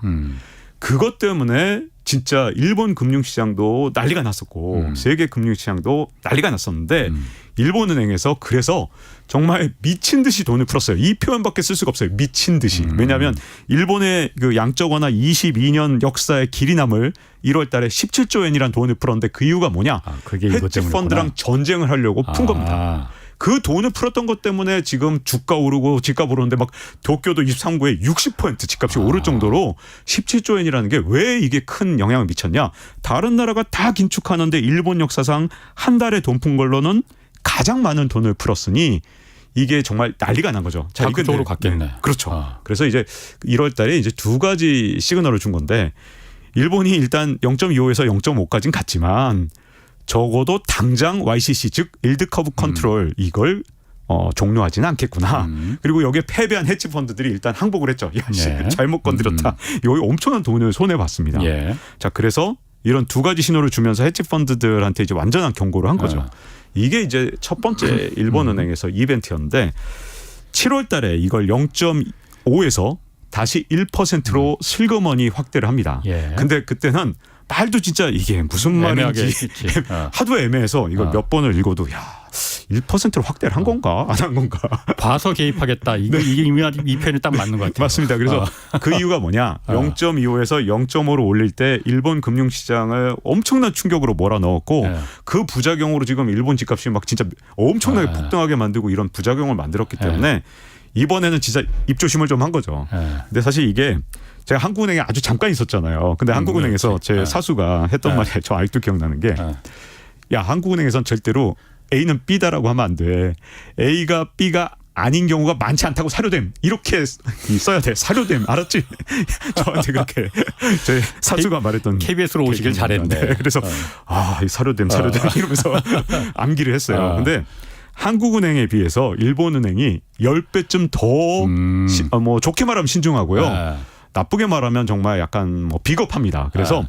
그것 때문에 진짜 일본 금융시장도 난리가 났었고 세계 금융시장도 난리가 났었는데 일본은행에서 그래서 정말 미친 듯이 돈을 풀었어요. 이 표현밖에 쓸 수가 없어요. 미친 듯이. 왜냐하면 일본의 그 양적 완화 22년 역사의 길이 남을 1월 달에 17조 엔이라는 돈을 풀었는데 그 이유가 뭐냐. 그게 이것 헤지 때문이구나. 펀드랑 전쟁을 하려고 푼 겁니다. 그 돈을 풀었던 것 때문에 지금 주가 오르고 집값 오르는데 막 도쿄도 23구에 60% 집값이 오를 정도로 17조 엔이라는 게 왜 이게 큰 영향을 미쳤냐. 다른 나라가 다 긴축하는데 일본 역사상 한 달에 돈 푼 걸로는 가장 많은 돈을 풀었으니 이게 정말 난리가 난 거죠. 자, 자극적으로 갔겠네. 그렇죠. 그래서 이제 1월 달에 이제 두 가지 시그널을 준 건데 일본이 일단 0.25에서 0.5까지는 갔지만 적어도 당장 YCC 즉 일드 커브 컨트롤 이걸 종료하지는 않겠구나. 그리고 여기에 패배한 헤지 펀드들이 일단 항복을 했죠. 야, 네. 잘못 건드렸다. 여기 엄청난 돈을 손해 봤습니다. 예. 자, 그래서 이런 두 가지 신호를 주면서 헤지 펀드들한테 이제 완전한 경고를 한 거죠. 이게 이제 첫 번째 일본은행에서 이벤트였는데 7월 달에 이걸 0.5에서 다시 1%로 슬그머니 확대를 합니다. 예. 근데 그때는 말도 진짜 이게 무슨 말인지 하도 애매해서 이걸 몇 번을 읽어도 야 1%로 확대를 한 건가 안 한 건가 봐서 개입하겠다. 이게 이 편이 딱 맞는 것 같아요. 맞습니다. 그래서 그 이유가 뭐냐 0.25에서 0.5로 올릴 때 일본 금융시장을 엄청난 충격으로 몰아넣었고 그 부작용으로 지금 일본 집값이 막 진짜 엄청나게 폭등하게 만들고 이런 부작용을 만들었기 때문에 이번에는 진짜 입조심을 좀 한 거죠. 근데 사실 이게 제가 한국은행에 아주 잠깐 있었잖아요. 근데 한국은행에서 제 사수가 했던 말이 저 아직도 기억나는 게 야 한국은행에선 절대로 A는 B다라고 하면 안 돼. A가 B가 아닌 경우가 많지 않다고 사료됨. 이렇게 써야 돼. 사료됨. 알았지? 저한테 그렇게 제 사수가 말했던. KBS로 오시길 잘했네. 그래서 이 사료됨 이러면서 암기를 했어요. 근데 한국은행에 비해서 일본은행이 10배쯤 더 뭐 좋게 말하면 신중하고요. 나쁘게 말하면 정말 약간 뭐 비겁합니다. 그래서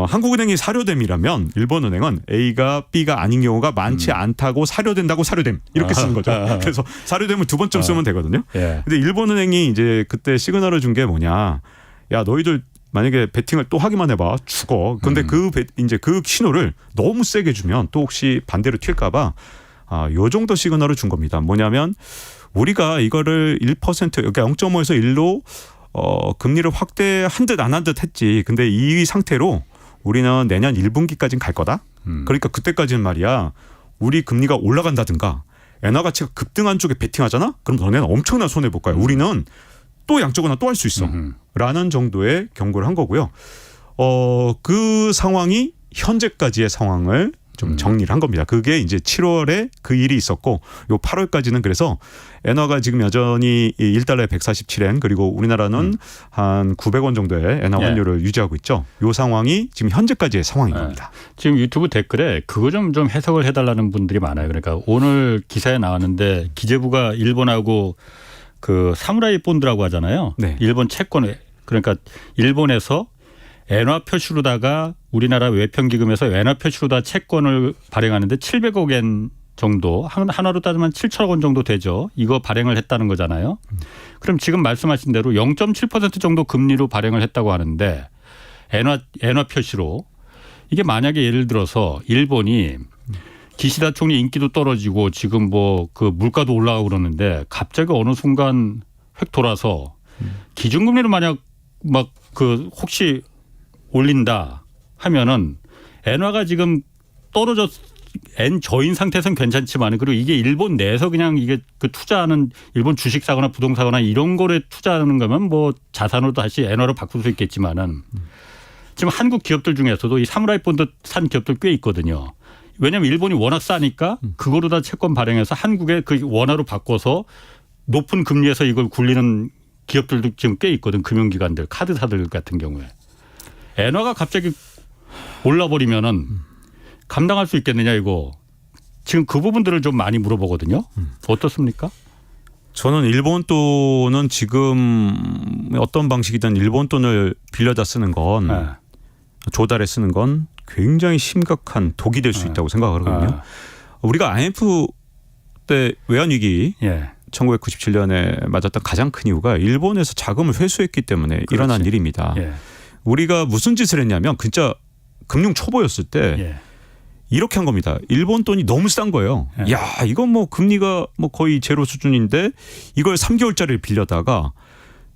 한국은행이 사료됨이라면 일본은행은 A가 B가 아닌 경우가 많지 않다고 사료된다고 사료됨 이렇게 쓰는 거죠. 그래서 사료됨을 두 번쯤 쓰면 되거든요. 근데 일본은행이 이제 그때 시그널을 준 게 뭐냐. 야 너희들 만약에 베팅을 또 하기만 해봐 죽어. 근데 이제 그 신호를 너무 세게 주면 또 혹시 반대로 튈까봐 요 정도 시그널을 준 겁니다. 뭐냐면 우리가 이거를 1% 그러니까 0.5에서 1로 금리를 확대한 듯 안 한 듯 했지. 근데 이 상태로 우리는 내년 1분기까지는 갈 거다. 그러니까 그때까지는 말이야. 우리 금리가 올라간다든가 엔화 가치가 급등한 쪽에 베팅하잖아. 그럼 너네는 엄청난 손해 볼 거야. 우리는 또 양적 완화 또 할 수 있어. 라는 정도의 경고를 한 거고요. 그 상황이 현재까지의 상황을 좀 정리를 한 겁니다. 그게 이제 7월에 그 일이 있었고 요 8월까지는 그래서 엔화가 지금 여전히 1달러에 147엔 그리고 우리나라는 한 900원 정도의 엔화 환율을 유지하고 있죠. 요 상황이 지금 현재까지의 상황인 겁니다. 지금 유튜브 댓글에 그거 좀 해석을 해달라는 분들이 많아요. 그러니까 오늘 기사에 나왔는데 기재부가 일본하고 그 사무라이 본드라고 하잖아요. 네. 일본 채권 그러니까 일본에서 엔화 표시로다가 우리나라 외평기금에서 엔화 표시로다 채권을 발행하는데 700억 엔 정도 하나로 따지면 7천억 원 정도 되죠. 이거 발행을 했다는 거잖아요. 그럼 지금 말씀하신 대로 0.7% 정도 금리로 발행을 했다고 하는데 엔화 표시로 이게 만약에 예를 들어서 일본이 기시다 총리 인기도 떨어지고 지금 뭐 그 물가도 올라가고 그러는데 갑자기 어느 순간 획 돌아서 기준금리를 만약 막 그 혹시 올린다 하면은 엔화가 지금 떨어졌 엔 저인 상태에서는 괜찮지만 그리고 이게 일본 내에서 그냥 이게 그 투자하는 일본 주식 사거나 부동 사거나 이런 거에 투자하는 거면 뭐 자산으로 다시 엔화로 바꿀 수 있겠지만은 지금 한국 기업들 중에서도 이 사무라이 본드 산 기업들 꽤 있거든요. 왜냐하면 일본이 워낙 싸니까 그거로 다 채권 발행해서 한국에 그 원화로 바꿔서 높은 금리에서 이걸 굴리는 기업들도 지금 꽤 있거든. 금융기관들, 카드사들 같은 경우에. 엔화가 갑자기 올라버리면은 감당할 수 있겠느냐 이거. 지금 그 부분들을 좀 많이 물어보거든요. 어떻습니까? 저는 일본 돈은 지금 어떤 방식이든 일본 돈을 빌려다 쓰는 건 네. 조달해 쓰는 건 굉장히 심각한 독이 될 수 있다고 생각을 하거든요. 우리가 IMF 때 외환위기 예. 1997년에 맞았던 가장 큰 이유가 일본에서 자금을 회수했기 때문에 일어난 일입니다. 예. 우리가 무슨 짓을 했냐면 진짜 금융 초보였을 때 예. 이렇게 한 겁니다. 일본 돈이 너무 싼 거예요. 예. 야, 이건 뭐 금리가 뭐 거의 제로 수준인데 이걸 3개월짜리를 빌려다가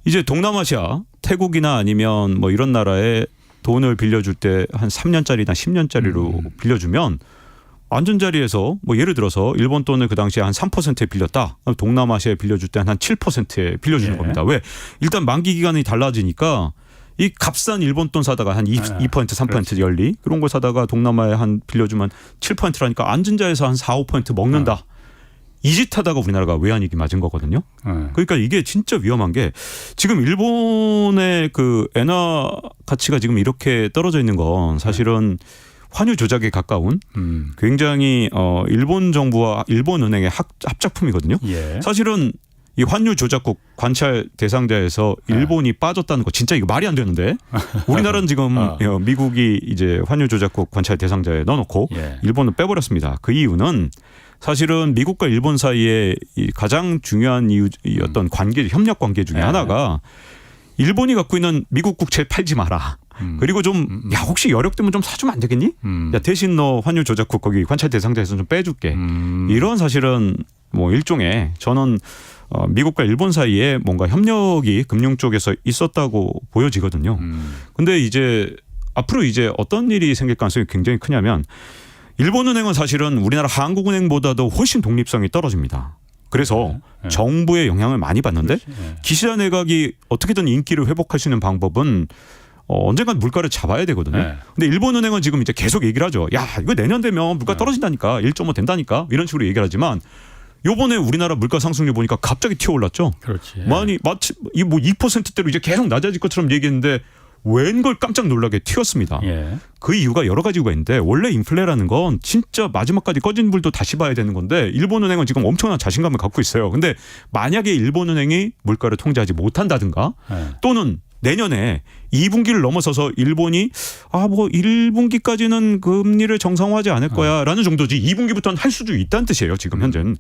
이제 동남아시아 태국이나 아니면 뭐 이런 나라에 돈을 빌려줄 때 한 3년짜리나 10년짜리로 빌려주면 앉은 자리에서 뭐 예를 들어서 일본 돈을 그 당시에 한 3%에 빌렸다. 동남아시아에 빌려줄 때 한 7%에 빌려주는 예. 겁니다. 왜? 일단 만기 기간이 달라지니까 이 값싼 일본 돈 사다가 한 2% 3% 열리 그런 거 사다가 동남아에 한 빌려주면 7%라니까 앉은 자리에서 한 4, 5% 먹는다. 이 짓 하다가 우리나라가 외환위기 맞은 거거든요. 그러니까 이게 진짜 위험한 게 지금 일본의 그 엔화 가치가 지금 이렇게 떨어져 있는 건 사실은 환율 조작에 가까운 굉장히 일본 정부와 일본 은행의 합작품이거든요. 예. 사실은 이 환율 조작국 관찰 대상자에서 일본이 빠졌다는 거 진짜 이거 말이 안 되는데 우리나라는 지금 미국이 이제 환율 조작국 관찰 대상자에 넣어놓고 예. 일본은 빼버렸습니다. 그 이유는 사실은 미국과 일본 사이에 이 가장 중요한 이유 어떤 관계 협력 관계 중에 하나가 일본이 갖고 있는 미국 국채 팔지 마라. 그리고 좀 야 혹시 여력되면 좀 사주면 안 되겠니? 야 대신 너 환율 조작국 거기 관찰 대상자에서 좀 빼줄게. 이런 사실은 뭐 일종의 저는 미국과 일본 사이에 뭔가 협력이 금융 쪽에서 있었다고 보여지거든요. 근데 이제 앞으로 이제 어떤 일이 생길 가능성이 굉장히 크냐면 일본은행은 사실은 우리나라 한국은행보다도 훨씬 독립성이 떨어집니다. 그래서 정부의 영향을 많이 받는데 기시다 내각이 어떻게든 인기를 회복할 수 있는 방법은 언젠간 물가를 잡아야 되거든요. 근데 일본은행은 지금 이제 계속 얘기를 하죠. 야 이거 내년 되면 물가 떨어진다니까 1.5 된다니까 이런 식으로 얘기를 하지만 요번에 우리나라 물가 상승률 보니까 갑자기 튀어올랐죠. 그렇지. 마치 이 뭐 2%대로 이제 계속 낮아질 것처럼 얘기했는데 웬걸 깜짝 놀라게 튀었습니다. 예. 그 이유가 여러 가지가 있는데 원래 인플레라는 건 진짜 마지막까지 꺼진 불도 다시 봐야 되는 건데 일본은행은 지금 엄청난 자신감을 갖고 있어요. 근데 만약에 일본은행이 물가를 통제하지 못한다든가 또는 내년에 2분기를 넘어서서 일본이 뭐 1분기까지는 금리를 정상화하지 않을 거야라는 정도지 2분기부터는 할 수도 있다는 뜻이에요. 지금 현재는.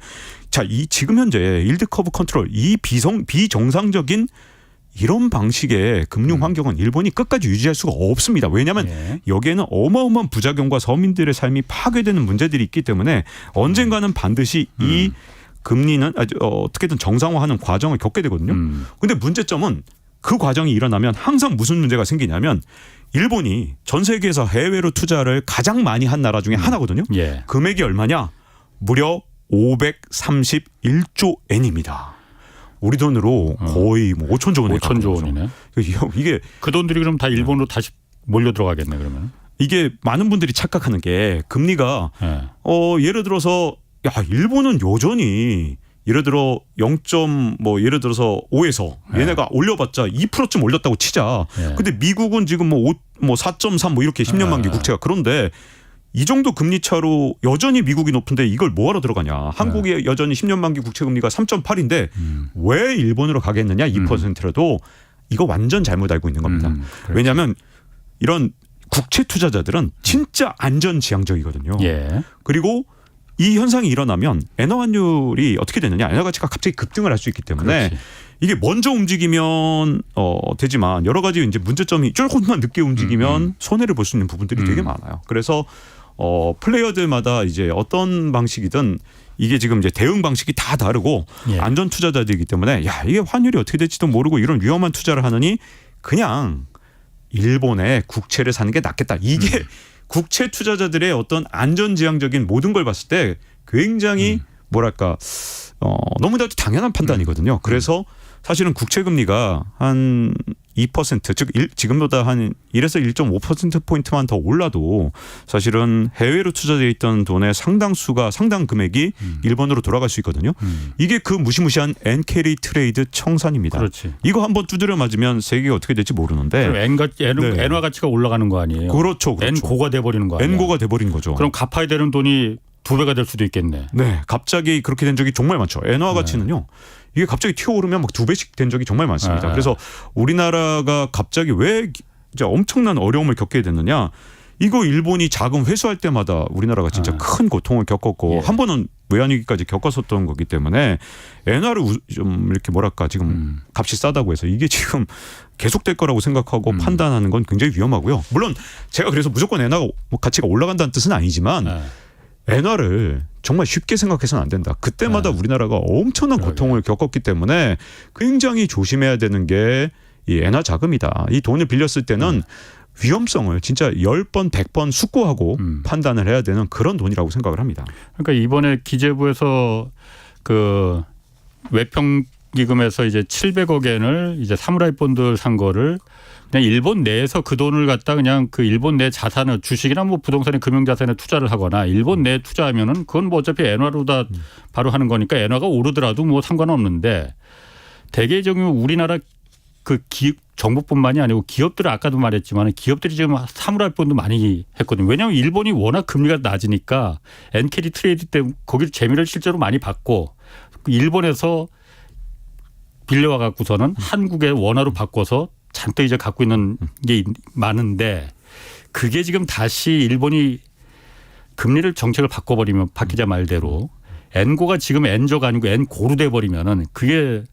자, 지금 현재 일드 커브 컨트롤 이 비정상적인 이런 방식의 금융 환경은 일본이 끝까지 유지할 수가 없습니다. 왜냐하면 여기에는 어마어마한 부작용과 서민들의 삶이 파괴되는 문제들이 있기 때문에 언젠가는 반드시 이 금리는 어떻게든 정상화하는 과정을 겪게 되거든요. 근데 문제점은 그 과정이 일어나면 항상 무슨 문제가 생기냐면 일본이 전 세계에서 해외로 투자를 가장 많이 한 나라 중에 하나거든요. 예. 금액이 얼마냐? 무려 531조 엔입니다. 우리 돈으로 거의 뭐 5천조 원에 5천조 원이네. 이게 그 돈들이 그럼 다 일본으로 다시 몰려 들어가겠네 그러면. 이게 많은 분들이 착각하는 게 금리가 예를 들어서 야 일본은 여전히 예를 들어 0. 예를 들어서 5에서 얘네가 올려봤자 2%쯤 올렸다고 치자. 근데 미국은 지금 뭐 4.3 뭐 이렇게 10년 만기 국채가 그런데 이 정도 금리 차로 여전히 미국이 높은데 이걸 뭐하러 들어가냐. 한국이 여전히 10년 만기 국채 금리가 3.8인데 왜 일본으로 가겠느냐 2%라도 이거 완전 잘못 알고 있는 겁니다. 왜냐하면 이런 국채 투자자들은 진짜 안전지향적이거든요. 예. 그리고 이 현상이 일어나면 엔화 환율이 어떻게 되느냐. 엔화 가치가 갑자기 급등을 할 수 있기 때문에 그렇지. 이게 먼저 움직이면 되지만 여러 가지 이제 문제점이 조금만 늦게 움직이면 손해를 볼 수 있는 부분들이 되게 많아요. 그래서 플레이어들마다 이제 어떤 방식이든 이게 지금 이제 대응 방식이 다 다르고 예. 안전 투자자들이기 때문에 야 이게 환율이 어떻게 될지도 모르고 이런 위험한 투자를 하느니 그냥 일본의 국채를 사는 게 낫겠다. 이게 국채 투자자들의 어떤 안전지향적인 모든 걸 봤을 때 굉장히 뭐랄까 너무나도 당연한 판단이거든요. 그래서 사실은 국채 금리가 한 2% 즉 지금보다 한 1에서 1.5%포인트만 더 올라도 사실은 해외로 투자되어 있던 돈의 상당 금액이 일본으로 돌아갈 수 있거든요. 이게 그 무시무시한 엔캐리 트레이드 청산입니다. 그렇지. 이거 한번 두드려 맞으면 세계가 어떻게 될지 모르는데 그럼 엔화 가치가 올라가는 거 아니에요? 그렇죠. 엔고가 돼버리는 거 아니에요? 엔고가 돼버린 거죠. 그럼 갚아야 되는 돈이 2배가 될 수도 있겠네. 네, 갑자기 그렇게 된 적이 정말 많죠. 엔화 가치는요. 이게 갑자기 튀어오르면 막 2배씩 된 적이 정말 많습니다. 그래서 우리나라가 갑자기 왜 이제 엄청난 어려움을 겪게 됐느냐. 이거 일본이 자금 회수할 때마다 우리나라가 진짜 큰 고통을 겪었고 한 번은 외환위기까지 겪었었던 거기 때문에 엔화를 좀 이렇게 뭐랄까 지금 값이 싸다고 해서 이게 지금 계속될 거라고 생각하고 판단하는 건 굉장히 위험하고요. 물론 제가 그래서 무조건 엔화 가치가 올라간다는 뜻은 아니지만 엔화를 정말 쉽게 생각해서는 안 된다. 그때마다 우리나라가 엄청난 고통을 겪었기 때문에 굉장히 조심해야 되는 게 이 엔화 자금이다. 이 돈을 빌렸을 때는 위험성을 진짜 10번, 100번 숙고하고 판단을 해야 되는 그런 돈이라고 생각을 합니다. 그러니까 이번에 기재부에서 그 외평기금에서 이제 700억 엔을 이제 사무라이 본드 산 거를 그냥 일본 내에서 그 돈을 갖다 그냥 그 일본 내 자산을 주식이나 뭐 부동산의 금융자산에 투자를 하거나 일본 내에 투자하면은 그건 뭐 어차피 엔화로 다 바로 하는 거니까 엔화가 오르더라도 뭐 상관없는데 대개적으로 우리나라 그 정부뿐만이 아니고 기업들은 아까도 말했지만 기업들이 지금 사무라이 본드 많이 했거든요. 왜냐하면 일본이 워낙 금리가 낮으니까 엔캐리 트레이드 때 거기를 재미를 실제로 많이 받고 일본에서 빌려와 갖고서는 한국의 원화로 바꿔서 잔뜩 이제 갖고 있는 게 많은데 그게 지금 다시 일본이 금리를 정책을 바꿔버리면 바뀌자 말대로 엔고가 지금 엔저가 아니고 엔고로 돼버리면은 그게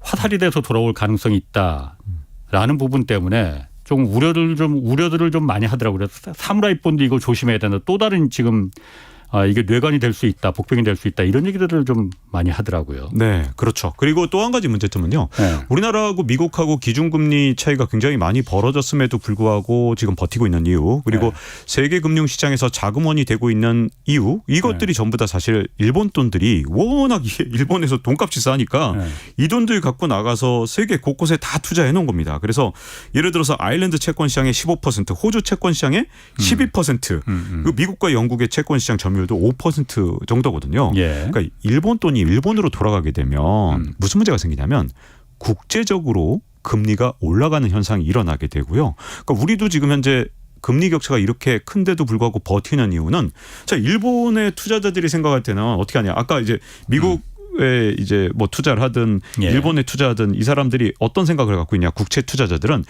화살이 돼서 돌아올 가능성이 있다라는 부분 때문에 좀 우려들을 좀 많이 하더라고요. 그래서 사무라이 본드 이거 조심해야 된다. 또 다른 지금 이게 뇌관이 될 수 있다, 복병이 될 수 있다 이런 얘기들을 좀 많이 하더라고요. 네, 그렇죠. 그리고 또 한 가지 문제점은요. 우리나라하고 미국하고 기준금리 차이가 굉장히 많이 벌어졌음에도 불구하고 지금 버티고 있는 이유 그리고 세계 금융시장에서 자금원이 되고 있는 이유 이것들이 전부 다 사실 일본 돈들이 워낙 일본에서 돈값이 싸니까 이 돈들 갖고 나가서 세계 곳곳에 다 투자해 놓은 겁니다. 그래서 예를 들어서 아일랜드 채권 시장의 15%, 호주 채권 시장의 12%, 그 미국과 영국의 채권 시장 점유율도 5% 정도거든요. 그러니까 일본 돈이 일본으로 돌아가게 되면 무슨 문제가 생기냐면 국제적으로 금리가 올라가는 현상이 일어나게 되고요. 그러니까 우리도 지금 현재 금리 격차가 이렇게 큰데도 불구하고 버티는 이유는 자 일본의 투자자들이 생각할 때는 어떻게 하냐. 아까 이제 미국에 이제 뭐 투자를 하든 일본에 투자하든 이 사람들이 어떤 생각을 갖고 있냐. 국채 투자자들은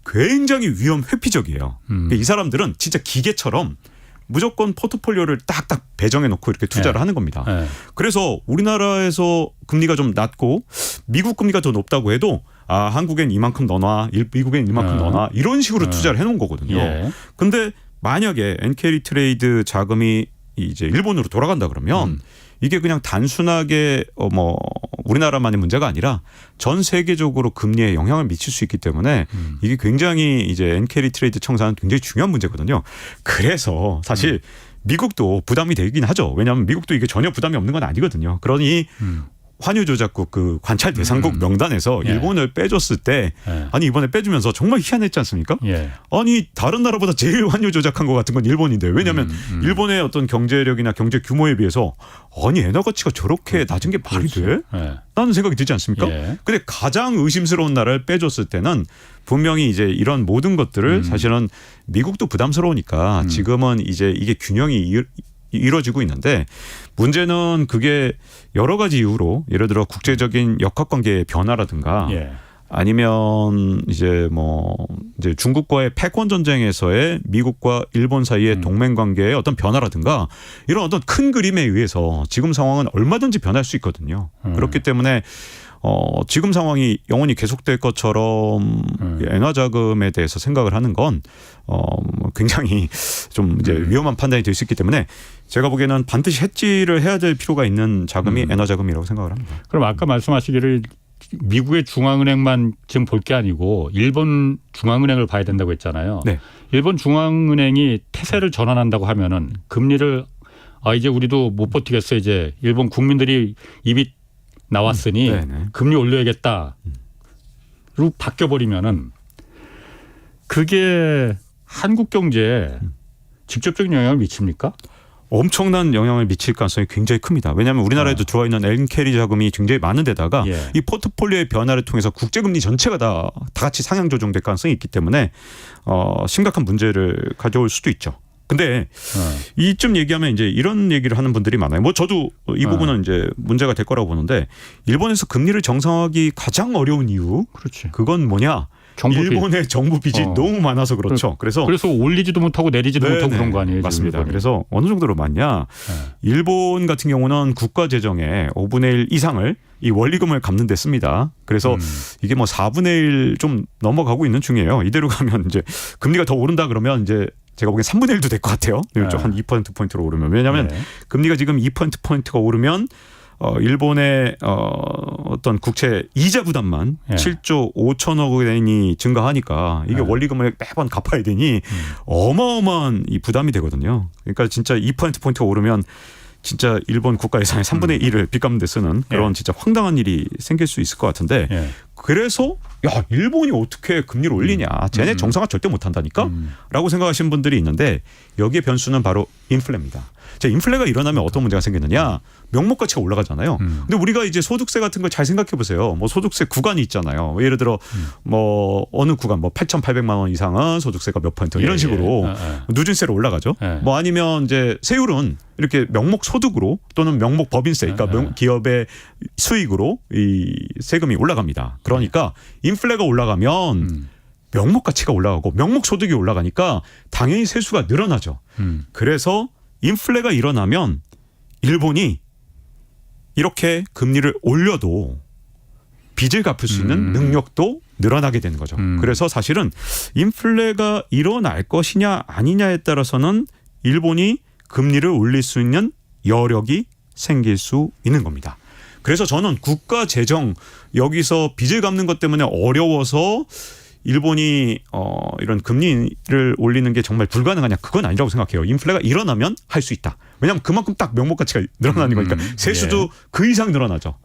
굉장히 위험 회피적이에요. 이 사람들은 진짜 기계처럼 무조건 포트폴리오를 딱딱 배정해 놓고 이렇게 투자를 하는 겁니다. 그래서 우리나라에서 금리가 좀 낮고 미국 금리가 더 높다고 해도 한국엔 이만큼 넣어놔, 미국엔 이만큼 넣어놔 이런 식으로 투자를 해놓은 거거든요. 근데 만약에 엔캐리 트레이드 자금이 이제 일본으로 돌아간다 그러면 이게 그냥 단순하게 뭐 우리나라만의 문제가 아니라 전 세계적으로 금리에 영향을 미칠 수 있기 때문에 이게 굉장히 이제 엔캐리 트레이드 청산은 굉장히 중요한 문제거든요. 그래서 사실 미국도 부담이 되긴 하죠. 왜냐하면 미국도 이게 전혀 부담이 없는 건 아니거든요. 그러니 환율 조작국 그 관찰 대상국 명단에서 일본을 빼줬을 때 아니 이번에 빼주면서 정말 희한했지 않습니까? 아니 다른 나라보다 제일 환율 조작한 것 같은 건 일본인데 왜냐하면 일본의 어떤 경제력이나 경제 규모에 비해서 아니 엔화 가치가 저렇게 낮은 게 말이 돼? 라는 생각이 들지 않습니까? 근데 가장 의심스러운 나라를 빼줬을 때는 분명히 이제 이런 모든 것들을 사실은 미국도 부담스러우니까 지금은 이제 이게 균형이 이루어지고 있는데 문제는 그게 여러 가지 이유로 예를 들어 국제적인 역학관계의 변화라든가 아니면 이제 이제 중국과의 패권 전쟁에서의 미국과 일본 사이의 동맹 관계의 어떤 변화라든가 이런 어떤 큰 그림에 의해서 지금 상황은 얼마든지 변할 수 있거든요. 그렇기 때문에 지금 상황이 영원히 계속될 것처럼 엔화 자금에 대해서 생각을 하는 건 굉장히 좀 이제 위험한 판단이 될 수 있기 때문에 제가 보기에는 반드시 해지를 해야 될 필요가 있는 자금이 엔화 자금이라고 생각을 합니다. 그럼 아까 말씀하시기를 미국의 중앙은행만 지금 볼 게 아니고 일본 중앙은행을 봐야 된다고 했잖아요. 네. 일본 중앙은행이 태세를 전환한다고 하면은 금리를 이제 우리도 못 버티겠어. 이제 일본 국민들이 입이 나왔으니 금리 올려야겠다로 바뀌어버리면은 그게 한국 경제에 직접적인 영향을 미칩니까? 엄청난 영향을 미칠 가능성이 굉장히 큽니다. 왜냐하면 우리나라에도 들어와 있는 엔캐리 자금이 굉장히 많은 데다가 이 포트폴리오의 변화를 통해서 국제금리 전체가 다 같이 상향 조정될 가능성이 있기 때문에 심각한 문제를 가져올 수도 있죠. 근데 이쯤 얘기하면 이제 이런 얘기를 하는 분들이 많아요. 저도 이 부분은 이제 문제가 될 거라고 보는데 일본에서 금리를 정상화하기 가장 어려운 이유 그건 뭐냐? 일본의 정부 빚이 너무 많아서 그렇죠. 그래서 올리지도 못하고 내리지도 못하고 그런 거 아니에요? 맞습니다. 일본이. 그래서 어느 정도로 많냐? 일본 같은 경우는 국가 재정의 5분의 1 이상을 이 원리금을 갚는 데 씁니다. 그래서 이게 4분의 1 좀 넘어가고 있는 중이에요. 이대로 가면 이제 금리가 더 오른다 그러면 이제 제가 보기엔 3분의 1도 될 것 같아요. 한 2%포인트로 오르면. 왜냐하면 금리가 지금 2%포인트가 오르면 일본의 어떤 국채 이자 부담만 7조 5천억 원이 증가하니까 이게 원리금을 매번 갚아야 되니 어마어마한 이 부담이 되거든요. 그러니까 진짜 2%포인트가 오르면 진짜 일본 국가 예산의 3분의 1을 빚 갚는 데 쓰는 그런 진짜 황당한 일이 생길 수 있을 것 같은데 그래서 야 일본이 어떻게 금리를 올리냐. 쟤네 정상화 절대 못한다니까 라고 생각하시는 분들이 있는데 여기에 변수는 바로 인플레입니다. 자, 인플레가 일어나면 어떤 문제가 생기느냐. 명목 가치가 올라가잖아요. 근데 우리가 이제 소득세 같은 걸 잘 생각해 보세요. 소득세 구간이 있잖아요. 예를 들어 어느 구간 8,800만 원 이상은 소득세가 몇 퍼센트 이런 식으로 누진세로 올라가죠. 아니면 이제 세율은 이렇게 명목 소득으로 또는 명목 법인세 그러니까 기업의 수익으로 이 세금이 올라갑니다. 그러니까 인플레가 올라가면 명목 가치가 올라가고 명목 소득이 올라가니까 당연히 세수가 늘어나죠. 그래서 인플레가 일어나면 일본이 이렇게 금리를 올려도 빚을 갚을 수 있는 능력도 늘어나게 되는 거죠. 그래서 사실은 인플레가 일어날 것이냐 아니냐에 따라서는 일본이 금리를 올릴 수 있는 여력이 생길 수 있는 겁니다. 그래서 저는 국가 재정 여기서 빚을 갚는 것 때문에 어려워서 일본이 이런 금리를 올리는 게 정말 불가능하냐 그건 아니라고 생각해요. 인플레가 일어나면 할 수 있다. 왜냐하면 그만큼 딱 명목 가치가 늘어나는 거니까 세수도 그 이상 늘어나죠.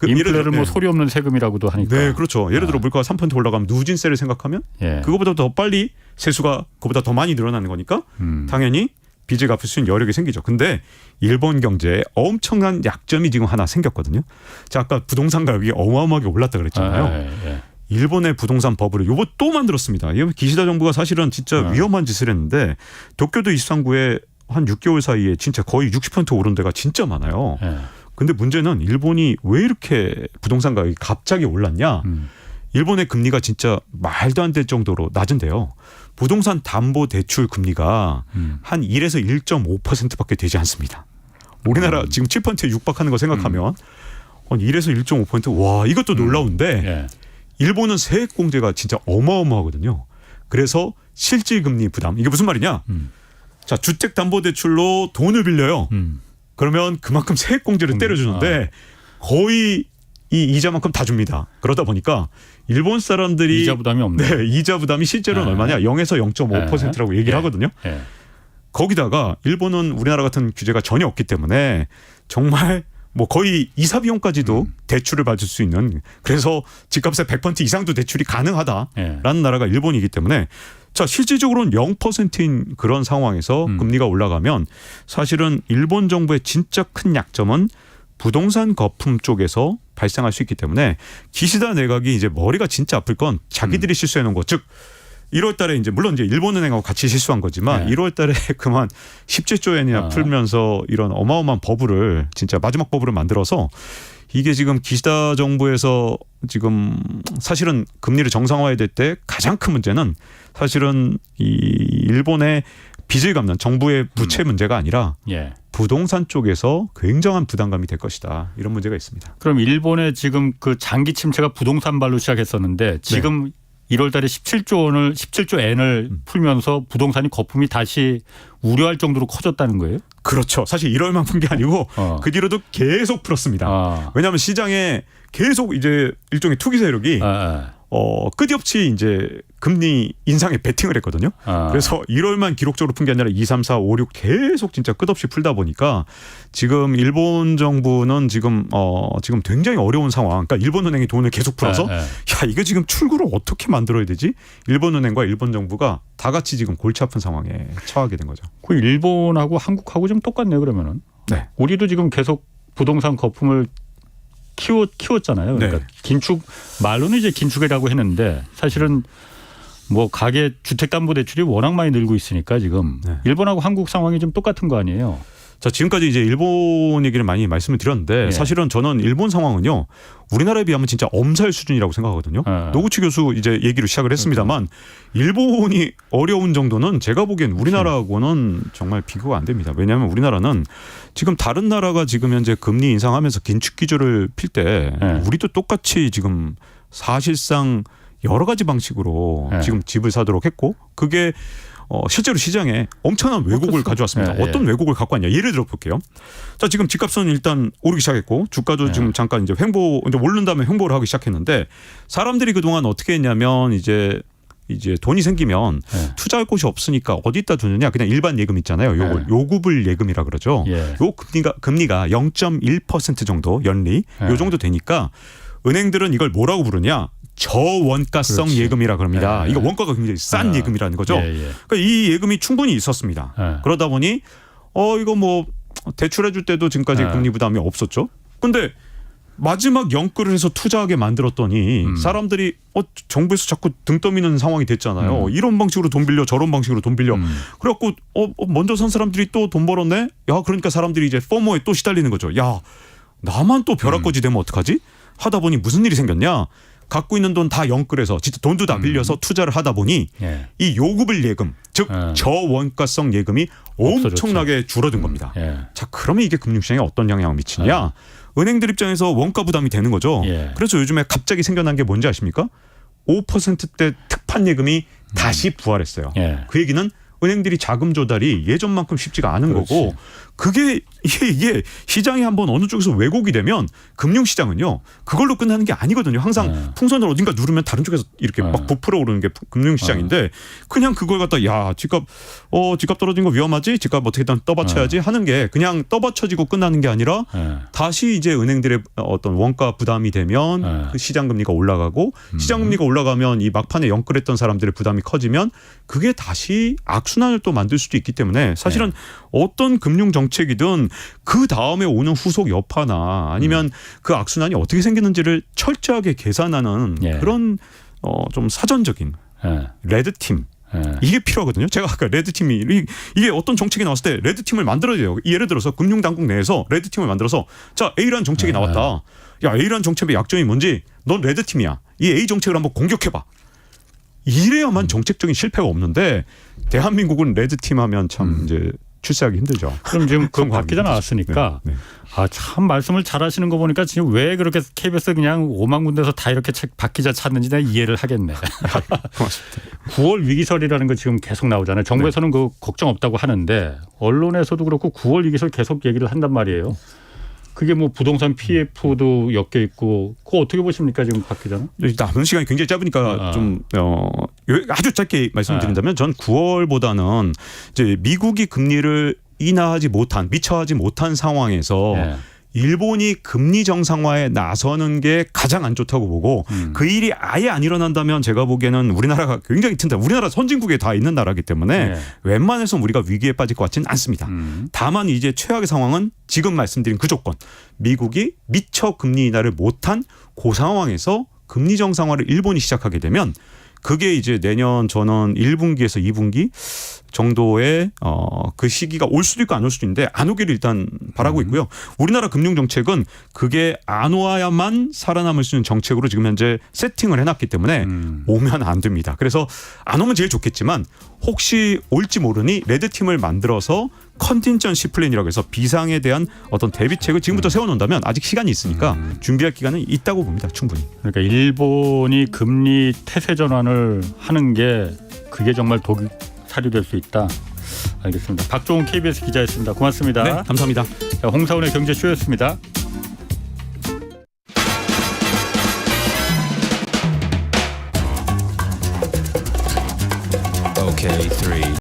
인플레를 소리 없는 세금이라고도 하니까. 네, 그렇죠. 예를 들어 물가가 3% 올라가면 누진세를 생각하면 그거보다 더 빨리 세수가 그거보다 더 많이 늘어나는 거니까 당연히 빚을 갚을 수 있는 여력이 생기죠. 근데 일본 경제에 엄청난 약점이 지금 하나 생겼거든요. 자, 아까 부동산 가격이 어마어마하게 올랐다 그랬잖아요. 일본의 부동산 버블을 요거 또 만들었습니다. 기시다 정부가 사실은 진짜 위험한 짓을 했는데 도쿄도 23구에 한 6개월 사이에 진짜 거의 60% 오른 데가 진짜 많아요. 근데 문제는 일본이 왜 이렇게 부동산 가격이 갑자기 올랐냐. 일본의 금리가 진짜 말도 안 될 정도로 낮은데요. 부동산 담보 대출 금리가 한 1에서 1.5%밖에 되지 않습니다. 우리나라 지금 7%에 육박하는 거 생각하면 1에서 1.5% 와 이것도 놀라운데 일본은 세액 공제가 진짜 어마어마하거든요. 그래서 실질금리 부담 이게 무슨 말이냐. 자 주택담보대출로 돈을 빌려요. 그러면 그만큼 세액 공제를 때려주는데 거의 이 이자만큼 다 줍니다. 그러다 보니까 일본 사람들이 이자 부담이 없네. 네, 이자 부담이 실제로는 얼마냐? 0에서 0.5%라고 얘기를 하거든요. 거기다가 일본은 우리나라 같은 규제가 전혀 없기 때문에 정말 거의 이사 비용까지도 대출을 받을 수 있는 그래서 집값의 100% 이상도 대출이 가능하다라는 나라가 일본이기 때문에 자 실질적으로는 0%인 그런 상황에서 금리가 올라가면 사실은 일본 정부의 진짜 큰 약점은 부동산 거품 쪽에서 발생할 수 있기 때문에 기시다 내각이 이제 머리가 진짜 아플 건 자기들이 실수해 놓은 거 즉 1월 달에 이제 물론 이제 일본은행하고 같이 실수한 거지만 1월 달에 그만 17조 엔이나 풀면서 이런 어마어마한 버블을 진짜 마지막 버블을 만들어서 이게 지금 기시다 정부에서 지금 사실은 금리를 정상화해야 될 때 가장 큰 문제는 사실은 이 일본의 빚을 갚는 정부의 부채 문제가 아니라 예. 부동산 쪽에서 굉장한 부담감이 될 것이다. 이런 문제가 있습니다. 그럼 일본의 지금 그 장기 침체가 부동산발로 시작했었는데 지금 1월 달에 17조 엔을 풀면서 부동산이 거품이 다시 우려할 정도로 커졌다는 거예요? 그렇죠. 사실 1월만 푼 게 아니고 그 뒤로도 계속 풀었습니다. 왜냐하면 시장에 계속 이제 일종의 투기 세력이 끝없이 이제 금리 인상에 베팅을 했거든요. 그래서 1월만 기록적으로 푼 게 아니라 2, 3, 4, 5, 6 계속 진짜 끝없이 풀다 보니까 지금 일본 정부는 지금 굉장히 어려운 상황. 그러니까 일본은행이 돈을 계속 풀어서 야 이거 지금 출구를 어떻게 만들어야 되지? 일본은행과 일본 정부가 다 같이 지금 골치 아픈 상황에 처하게 된 거죠. 그 일본하고 한국하고 좀 똑같네요. 그러면은. 네. 우리도 지금 계속 부동산 거품을 키웠잖아요. 그러니까 네. 긴축 말로는 이제 긴축이라고 했는데 사실은 뭐 가계 주택담보대출이 워낙 많이 늘고 있으니까 지금 일본하고 한국 상황이 좀 똑같은 거 아니에요? 자, 지금까지 이제 일본 얘기를 많이 말씀을 드렸는데 사실은 저는 일본 상황은요 우리나라에 비하면 진짜 엄살 수준이라고 생각하거든요. 노구치 교수 이제 얘기를 시작을 했습니다만 일본이 어려운 정도는 제가 보기엔 우리나라하고는 정말 비교가 안 됩니다. 왜냐하면 우리나라는 지금 다른 나라가 지금 현재 금리 인상하면서 긴축 기조를 필 때 우리도 똑같이 지금 사실상 여러 가지 방식으로 지금 집을 사도록 했고 그게 실제로 시장에 엄청난 왜곡을 가져왔습니다. 어떤 왜곡을 갖고 왔냐. 예를 들어 볼게요. 자, 지금 집값은 일단 오르기 시작했고 주가도 지금 잠깐 이제 이제 오른 다음에 횡보를 하기 시작했는데 사람들이 그동안 어떻게 했냐면 이제 돈이 생기면 투자할 곳이 없으니까 어디다 두느냐. 그냥 일반 예금 있잖아요. 요걸 요구불 예금이라 그러죠. 요 금리가 0.1% 정도 연리 요 정도 되니까 은행들은 이걸 뭐라고 부르냐. 저원가성 그렇지. 예금이라 그럽니다. 이거 원가가 굉장히 싼 예금이라는 거죠. 그러니까 이 예금이 충분히 있었습니다. 그러다 보니 이거 뭐 대출해 줄 때도 지금까지 금리 부담이 없었죠. 근데 마지막 영끌을 해서 투자하게 만들었더니 사람들이 정부에서 자꾸 등 떠미는 상황이 됐잖아요. 이런 방식으로 돈 빌려 저런 방식으로 돈 빌려. 그래갖고 먼저 산 사람들이 또 돈 벌었네. 야 그러니까 사람들이 이제 포모에 또 시달리는 거죠. 야 나만 또 벼락거지 되면 어떡하지? 하다 보니 무슨 일이 생겼냐. 갖고 있는 돈 다 영끌해서 진짜 돈도 다 빌려서 투자를 하다 보니 이 요구불 예금 즉 저원가성 예금이 엄청나게 줄어든 겁니다. 자 그러면 이게 금융시장에 어떤 영향을 미치냐. 은행들 입장에서 원가 부담이 되는 거죠. 그래서 요즘에 갑자기 생겨난 게 뭔지 아십니까? 5%대 특판 예금이 다시 부활했어요. 그 얘기는 은행들이 자금 조달이 예전만큼 쉽지가 않은 거고 그게 이게 시장이 한번 어느 쪽에서 왜곡이 되면 금융시장은요 그걸로 끝나는 게 아니거든요. 항상 풍선을 어딘가 누르면 다른 쪽에서 이렇게 막 부풀어 오르는 게 금융시장인데 그냥 그걸 갖다 야 집값 떨어진 거 위험하지 집값 어떻게든 떠받쳐야지 하는 게 그냥 떠받쳐지고 끝나는 게 아니라 다시 이제 은행들의 어떤 원가 부담이 되면 그 시장 금리가 올라가고 시장 금리가 올라가면 이 막판에 영끌했던 사람들의 부담이 커지면 그게 다시 악순환을 또 만들 수도 있기 때문에 사실은 어떤 금융 정책이든 그 다음에 오는 후속 여파나 아니면 그 악순환이 어떻게 생기는지를 철저하게 계산하는 그런 좀 사전적인 레드팀 이게 필요하거든요. 제가 아까 레드팀이 이게 어떤 정책이 나왔을 때 레드팀을 만들어야 돼요. 예를 들어서 금융당국 내에서 레드팀을 만들어서 자 A라는 정책이 나왔다. 야 A라는 정책의 약점이 뭔지 넌 레드팀이야. 이 A 정책을 한번 공격해봐. 이래야만 정책적인 실패가 없는데 대한민국은 레드팀 하면 참 이제 출세하기 힘들죠. 그럼 지금 그 박 기자 나왔으니까 네. 참 말씀을 잘하시는 거 보니까 지금 왜 그렇게 KBS 그냥 5만 군데서 다 이렇게 박 기자 찾는지 내가 이해를 하겠네. 고맙습니다. 9월 위기설이라는 거 지금 계속 나오잖아요. 정부에서는 그 걱정 없다고 하는데 언론에서도 그렇고 9월 위기설 계속 얘기를 한단 말이에요. 그게 뭐 부동산 PF도 엮여 있고 그거 어떻게 보십니까 지금 박 기자는? 남은 시간이 굉장히 짧으니까 좀 아주 짧게 말씀드린다면 전 9월보다는 이제 미국이 금리를 미처 하지 못한 상황에서 일본이 금리 정상화에 나서는 게 가장 안 좋다고 보고 그 일이 아예 안 일어난다면 제가 보기에는 우리나라가 굉장히 튼튼한 우리나라 선진국에 다 있는 나라이기 때문에 웬만해서는 우리가 위기에 빠질 것 같지는 않습니다. 다만 이제 최악의 상황은 지금 말씀드린 그 조건 미국이 미처 금리 인하를 못한 그 상황에서 금리 정상화를 일본이 시작하게 되면 그게 이제 내년 저는 1분기에서 2분기 정도의 그 시기가 올 수도 있고 안 올 수도 있는데 안 오기를 일단 바라고 있고요. 우리나라 금융 정책은 그게 안 와야만 살아남을 수 있는 정책으로 지금 현재 세팅을 해놨기 때문에 오면 안 됩니다. 그래서 안 오면 제일 좋겠지만 혹시 올지 모르니 레드팀을 만들어서 컨틴전시 플랜이라고 해서 비상에 대한 어떤 대비책을 지금부터 세워놓는다면 아직 시간이 있으니까 준비할 기간은 있다고 봅니다. 충분히. 그러니까 일본이 금리 태세 전환을 하는 게 그게 정말 독살이 될 수 있다. 알겠습니다. 박종훈 KBS 기자였습니다. 고맙습니다. 네, 감사합니다. 자, 홍사훈의 경제쇼였습니다. Okay, 3.